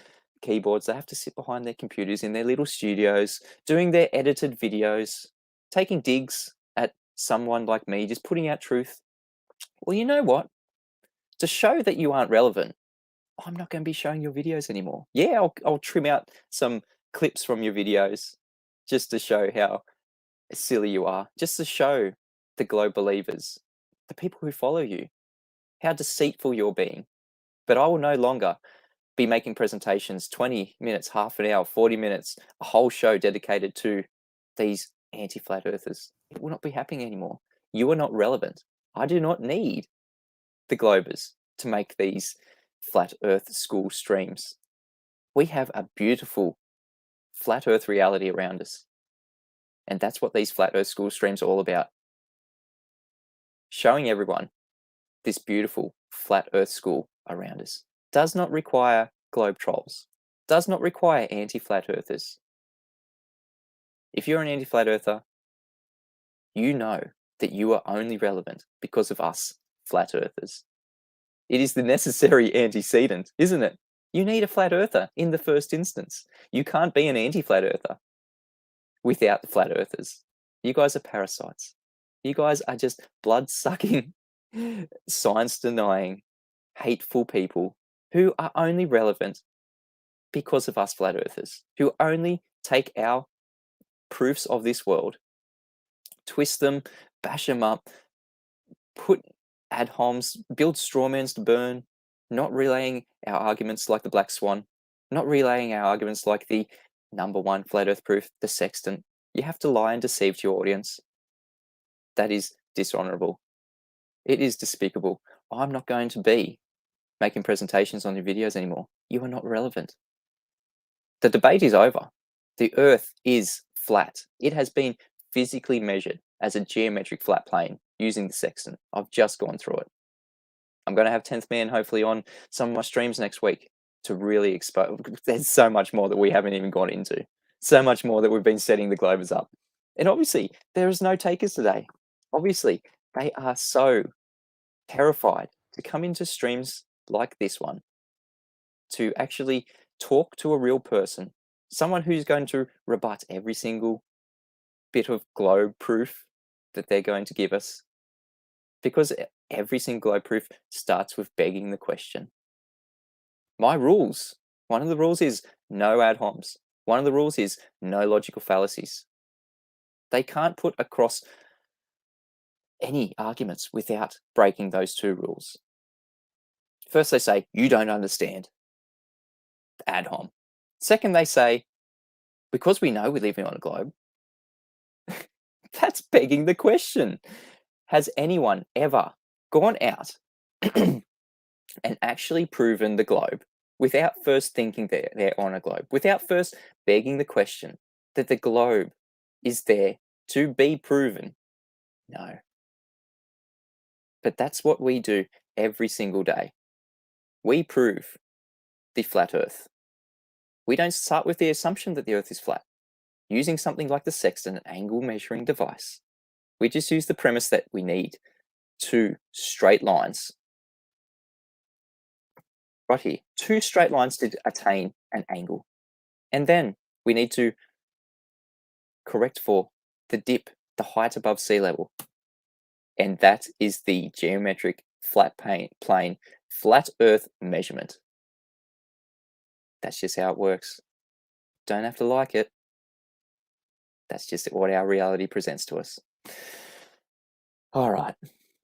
keyboards. They have to sit behind their computers in their little studios, doing their edited videos, taking digs at someone like me, just putting out truth. Well, you know what? To show that you aren't relevant, I'm not going to be showing your videos anymore. Yeah, I'll trim out some clips from your videos just to show how silly you are, just to show the Globe believers, the people who follow you, how deceitful you're being. But I will no longer be making presentations 20 minutes, half an hour, 40 minutes, a whole show dedicated to these anti-flat earthers. It will not be happening anymore. You are not relevant. I do not need the Globers to make these flat earth school streams. We have a beautiful flat earth reality around us. And that's what these flat earth school streams are all about. Showing everyone this beautiful flat earth school around us. Does not require globe trolls. Does not require anti-flat earthers. If you're an anti-flat earther, you know that you are only relevant because of us flat earthers. It is the necessary antecedent, isn't it? You need a flat earther in the first instance. You can't be an anti-flat earther without the flat earthers. You guys are parasites. You guys are just blood-sucking, science-denying, hateful people who are only relevant because of us flat earthers, who only take our proofs of this world, twist them, bash them up, put ad homs, build strawmans to burn, not relaying our arguments like the Black Swan, not relaying our arguments like the #1 flat earth proof, the sextant. You have to lie and deceive to your audience. That is dishonorable. It is despicable. I'm not going to be making presentations on your videos anymore. You are not relevant. The debate is over. The Earth is flat. It has been physically measured as a geometric flat plane using the sextant. I've just gone through it. I'm going to have 10th Man hopefully on some of my streams next week to really expose. There's so much more that we haven't even gone into. So much more that we've been setting the Globers up. And obviously, there is no takers today. Obviously, they are so terrified to come into streams like this one to actually talk to a real person, someone who's going to rebut every single bit of globe proof that they're going to give us, because every single globe proof starts with begging the question. My rules, one of the rules is no ad homs. One of the rules is no logical fallacies. They can't put across any arguments without breaking those two rules. First, they say, you don't understand. Ad hom. Second, they say, because we know we're living on a globe, that's begging the question. Has anyone ever gone out and actually proven the globe without first thinking they're on a globe, without first begging the question that the globe is there to be proven? No. But that's what we do every single day. We prove the flat Earth. We don't start with the assumption that the Earth is flat. Using something like the sextant, an angle measuring device, we just use the premise that we need two straight lines. Right here, two straight lines to attain an angle. And then We need to correct for the dip, the height above sea level. And that is the geometric flat plane, flat Earth measurement. That's just how it works. Don't have to like it. That's just what our reality presents to us. All right.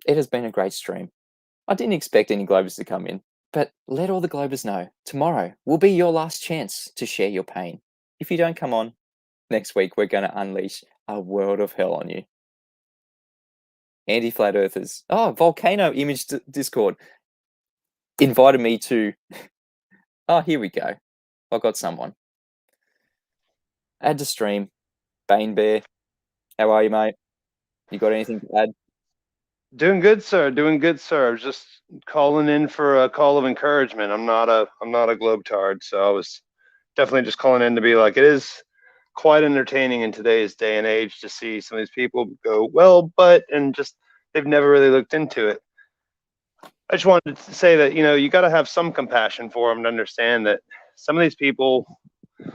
It has been a great stream. I didn't expect any Globers to come in, but let all the Globers know tomorrow will be your last chance to share your pain. If you don't come on, next week we're going to unleash a world of hell on you. Anti-flat earthers. Oh, Volcano Image Discord invited me to... Oh, here we go. I got someone. Add to stream. Bane Bear. How are you, mate? You got anything to add? Doing good, sir. Doing good, sir. I was just calling in for a call of encouragement. I'm not a globetard, so I was definitely just calling in to be like, it is quite entertaining in today's day and age to see some of these people go, well, but, and just they've never really looked into it. I just wanted to say that, you got to have some compassion for them to understand that some of these people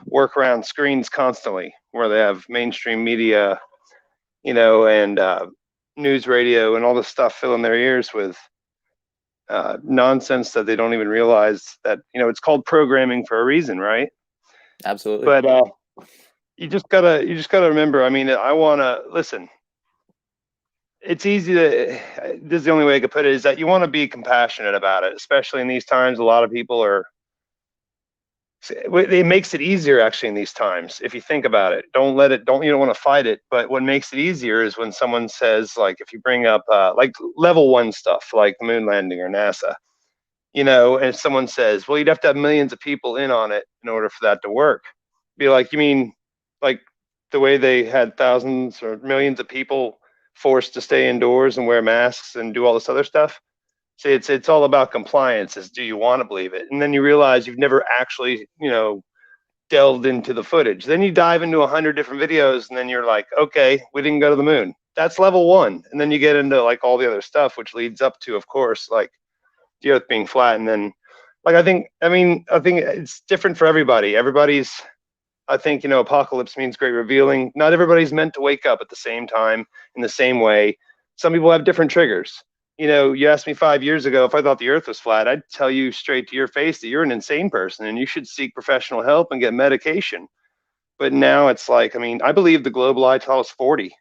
work around screens constantly, where they have mainstream media, and news radio and all this stuff filling their ears with nonsense that they don't even realize that, it's called programming for a reason, right? Absolutely. But you just gotta remember, I mean, I want to listen. It's easy to, this is the only way I could put it, is that you want to be compassionate about it, especially in these times. A lot of people are, it makes it easier actually in these times. If you think about it, you don't want to fight it. But what makes it easier is when someone says, like, if you bring up like level 1 stuff, like the moon landing or NASA, and someone says, well, you'd have to have millions of people in on it in order for that to work. Be like, you mean like the way they had thousands or millions of people forced to stay indoors and wear masks and do all this other stuff? See, it's all about compliance. Is, do you want to believe it? And then you realize you've never actually, delved into the footage. Then you dive into 100 different videos, and then you're like, okay, we didn't go to the moon. That's level 1. And then you get into like all the other stuff, which leads up to, of course, like the Earth being flat. And then, like, I think it's different for everybody. I think, apocalypse means great revealing. Not everybody's meant to wake up at the same time in the same way. Some people have different triggers. You asked me 5 years ago if I thought the Earth was flat. I'd tell you straight to your face that you're an insane person and you should seek professional help and get medication. But now it's like, I mean, I believed the globe lie till I was 40.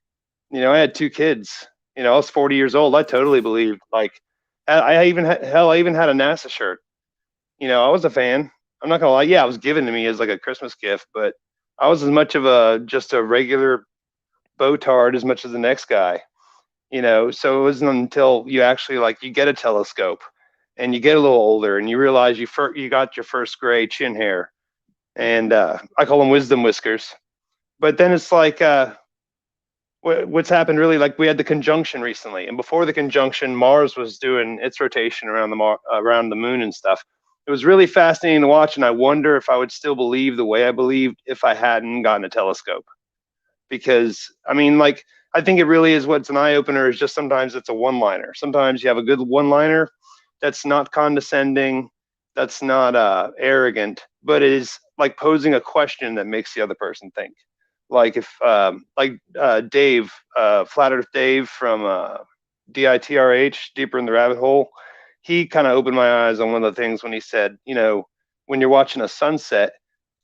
I had 2 kids. I was 40 years old. I totally believed. Like, I even had a NASA shirt. I was a fan. I'm not gonna lie. Yeah, it was given to me as like a Christmas gift, but I was as much of just a regular botard as much as the next guy. So it wasn't until you actually, like, you get a telescope and you get a little older and you realize you got your first gray chin hair, and I call them wisdom whiskers. But then it's like, what's happened really, like, we had the conjunction recently, and before the conjunction, Mars was doing its rotation around the moon and stuff. It was really fascinating to watch, and I wonder if I would still believe the way I believed if I hadn't gotten a telescope. Because, I mean, like, I think it really is, what's an eye-opener is just sometimes it's a one-liner. Sometimes you have a good one-liner that's not condescending, that's not arrogant, but it is like posing a question that makes the other person think. Like if Dave, Flat Earth Dave from DITRH, Deeper in the Rabbit Hole, he kind of opened my eyes on one of the things when he said, when you're watching a sunset,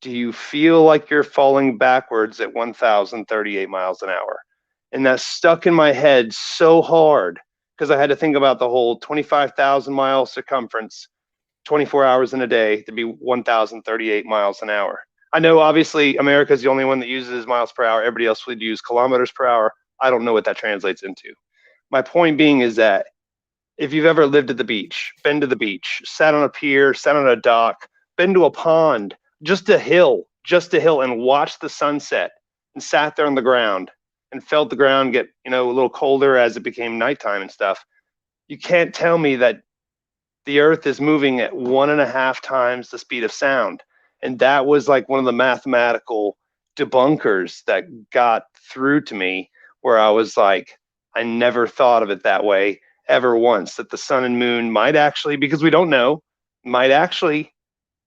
do you feel like you're falling backwards at 1,038 miles an hour? And that stuck in my head so hard because I had to think about the whole 25,000 mile circumference, 24 hours in a day to be 1,038 miles an hour. I know obviously America is the only one that uses miles per hour. Everybody else would use kilometers per hour. I don't know what that translates into. My point being is that if you've ever lived at the beach, been to the beach, sat on a pier, sat on a dock, been to a pond, just a hill, and watched the sunset and sat there on the ground and felt the ground get, a little colder as it became nighttime and stuff, you can't tell me that the Earth is moving at 1.5 times the speed of sound. And that was like one of the mathematical debunkers that got through to me, where I was like, I never thought of it that way ever once, that the sun and moon might actually, because we don't know, might actually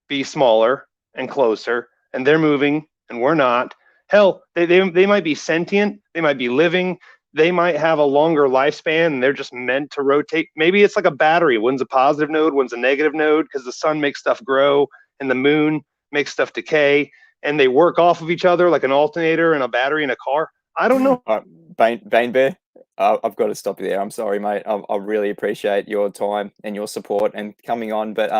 be smaller and closer, and they're moving and we're not. Hell, they might be sentient, they might be living, they might have a longer lifespan, and they're just meant to rotate. Maybe it's like a battery. One's a positive node, one's a negative node, because the sun makes stuff grow and the moon makes stuff decay, and they work off of each other like an alternator and a battery in a car. I don't know. Bane Bear, I've got to stop you there. I'm sorry, mate. I really appreciate your time and your support and coming on. But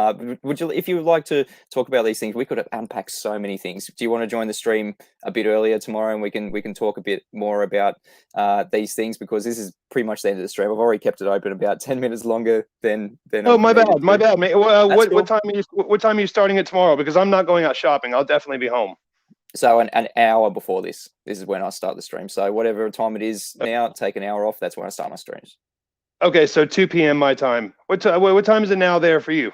would you, if you would like to talk about these things, we could unpack so many things. Do you want to join the stream a bit earlier tomorrow, and we can talk a bit more about these things, because this is pretty much the end of the stream. I've already kept it open about 10 minutes longer than. Oh, my bad, mate. Well, cool. what time are you starting it tomorrow? Because I'm not going out shopping. I'll definitely be home. So an hour before this is when I start the stream. So whatever time it is now, take an hour off. That's when I start my streams. Okay, so 2 p.m. my time. What time is it now there for you?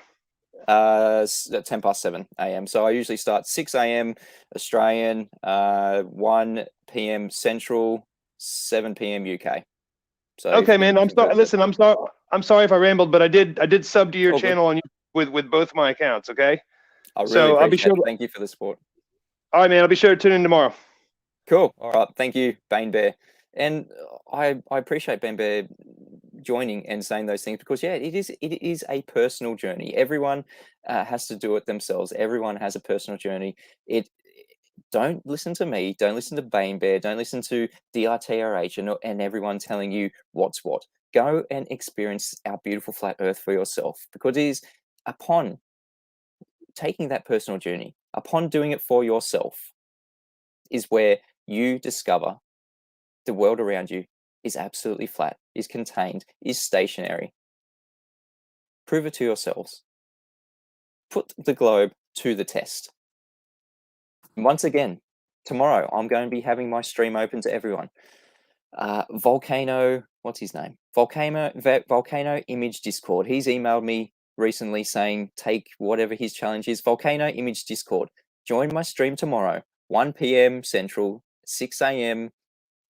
10:07 a.m. So I usually start 6 a.m. Australian, 1 p.m. Central, 7 p.m. UK. So okay, man. I'm sorry. Listen, I'm sorry if I rambled, but I did sub to your channel on with both my accounts. Okay. I'll be sure. Thank you for the support. All right, man. I'll be sure to tune in tomorrow. Cool. All right. Thank you, Bane Bear. And I appreciate Bane Bear joining and saying those things, because it is a personal journey. Everyone has to do it themselves. Everyone has a personal journey. Don't listen to me. Don't listen to Bane Bear. Don't listen to DRTRH and everyone telling you what's what. Go and experience our beautiful flat Earth for yourself, because it is upon taking that personal journey, upon doing it for yourself, is where you discover the world around you is absolutely flat, is contained, is stationary. Prove it to yourselves. Put the globe to the test. Once again, tomorrow I'm going to be having my stream open to everyone. Volcano, what's his name? Volcano Image Discord. He's emailed me recently saying take whatever his challenge is. Volcano Image Discord. Join my stream tomorrow, 1 p.m. Central, 6 a.m.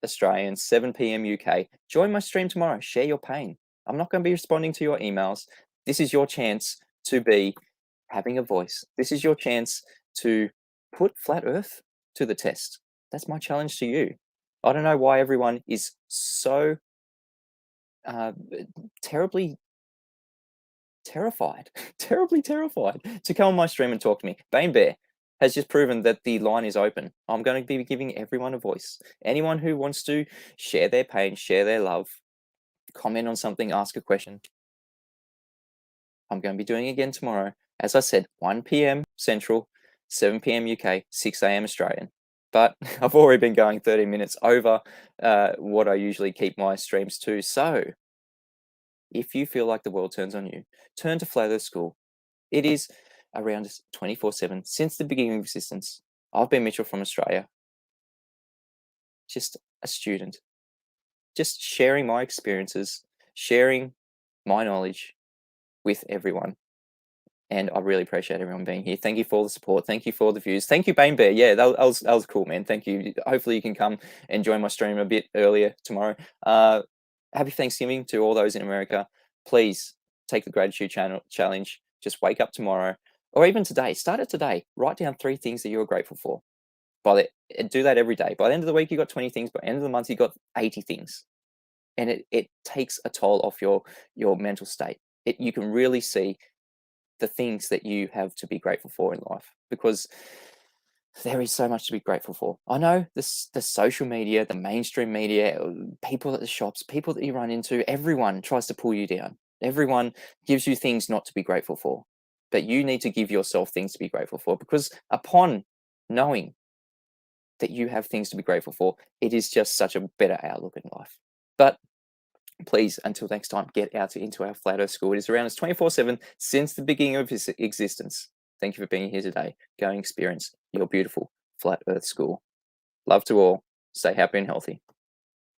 Australian, 7 p.m. UK. Join my stream tomorrow. Share your pain. I'm not going to be responding to your emails. This is your chance to be having a voice. This is your chance to put flat Earth to the test. That's my challenge to you. I don't know why everyone is so terribly terrified to come on my stream and talk to me. Bane Bear has just proven that the line is open. I'm going to be giving everyone a voice. Anyone who wants to share their pain, share their love, comment on something, ask a question. I'm going to be doing it again tomorrow. As I said, 1 p.m. Central, 7 p.m. UK, 6 a.m. Australian. But I've already been going 30 minutes over what I usually keep my streams to. So if you feel like the world turns on you, turn to Flat Earth School. It is around 24/7 since the beginning of existence. I've been Mitchell from Australia. Just a student. Just sharing my experiences, sharing my knowledge with everyone. And I really appreciate everyone being here. Thank you for the support. Thank you for the views. Thank you, Bane Bear. Yeah, that was cool, man. Thank you. Hopefully you can come and join my stream a bit earlier tomorrow. Happy Thanksgiving to all those in America. Please take the gratitude challenge. Just wake up tomorrow, or even today. Start it today. Write down 3 things that you're grateful for. Do that every day. By the end of the week, you got 20 things. By the end of the month, you got 80 things. And it takes a toll off your mental state. You can really see the things that you have to be grateful for in life, because there is so much to be grateful for. I know the social media, the mainstream media, people at the shops, people that you run into, everyone tries to pull you down. Everyone gives you things not to be grateful for, but you need to give yourself things to be grateful for, because upon knowing that you have things to be grateful for, it is just such a better outlook in life. But please, until next time, get out into our Flat Earth School. It is around us 24/7 since the beginning of its existence. Thank you for being here today. Go and experience your beautiful Flat Earth School. Love to all. Stay happy and healthy.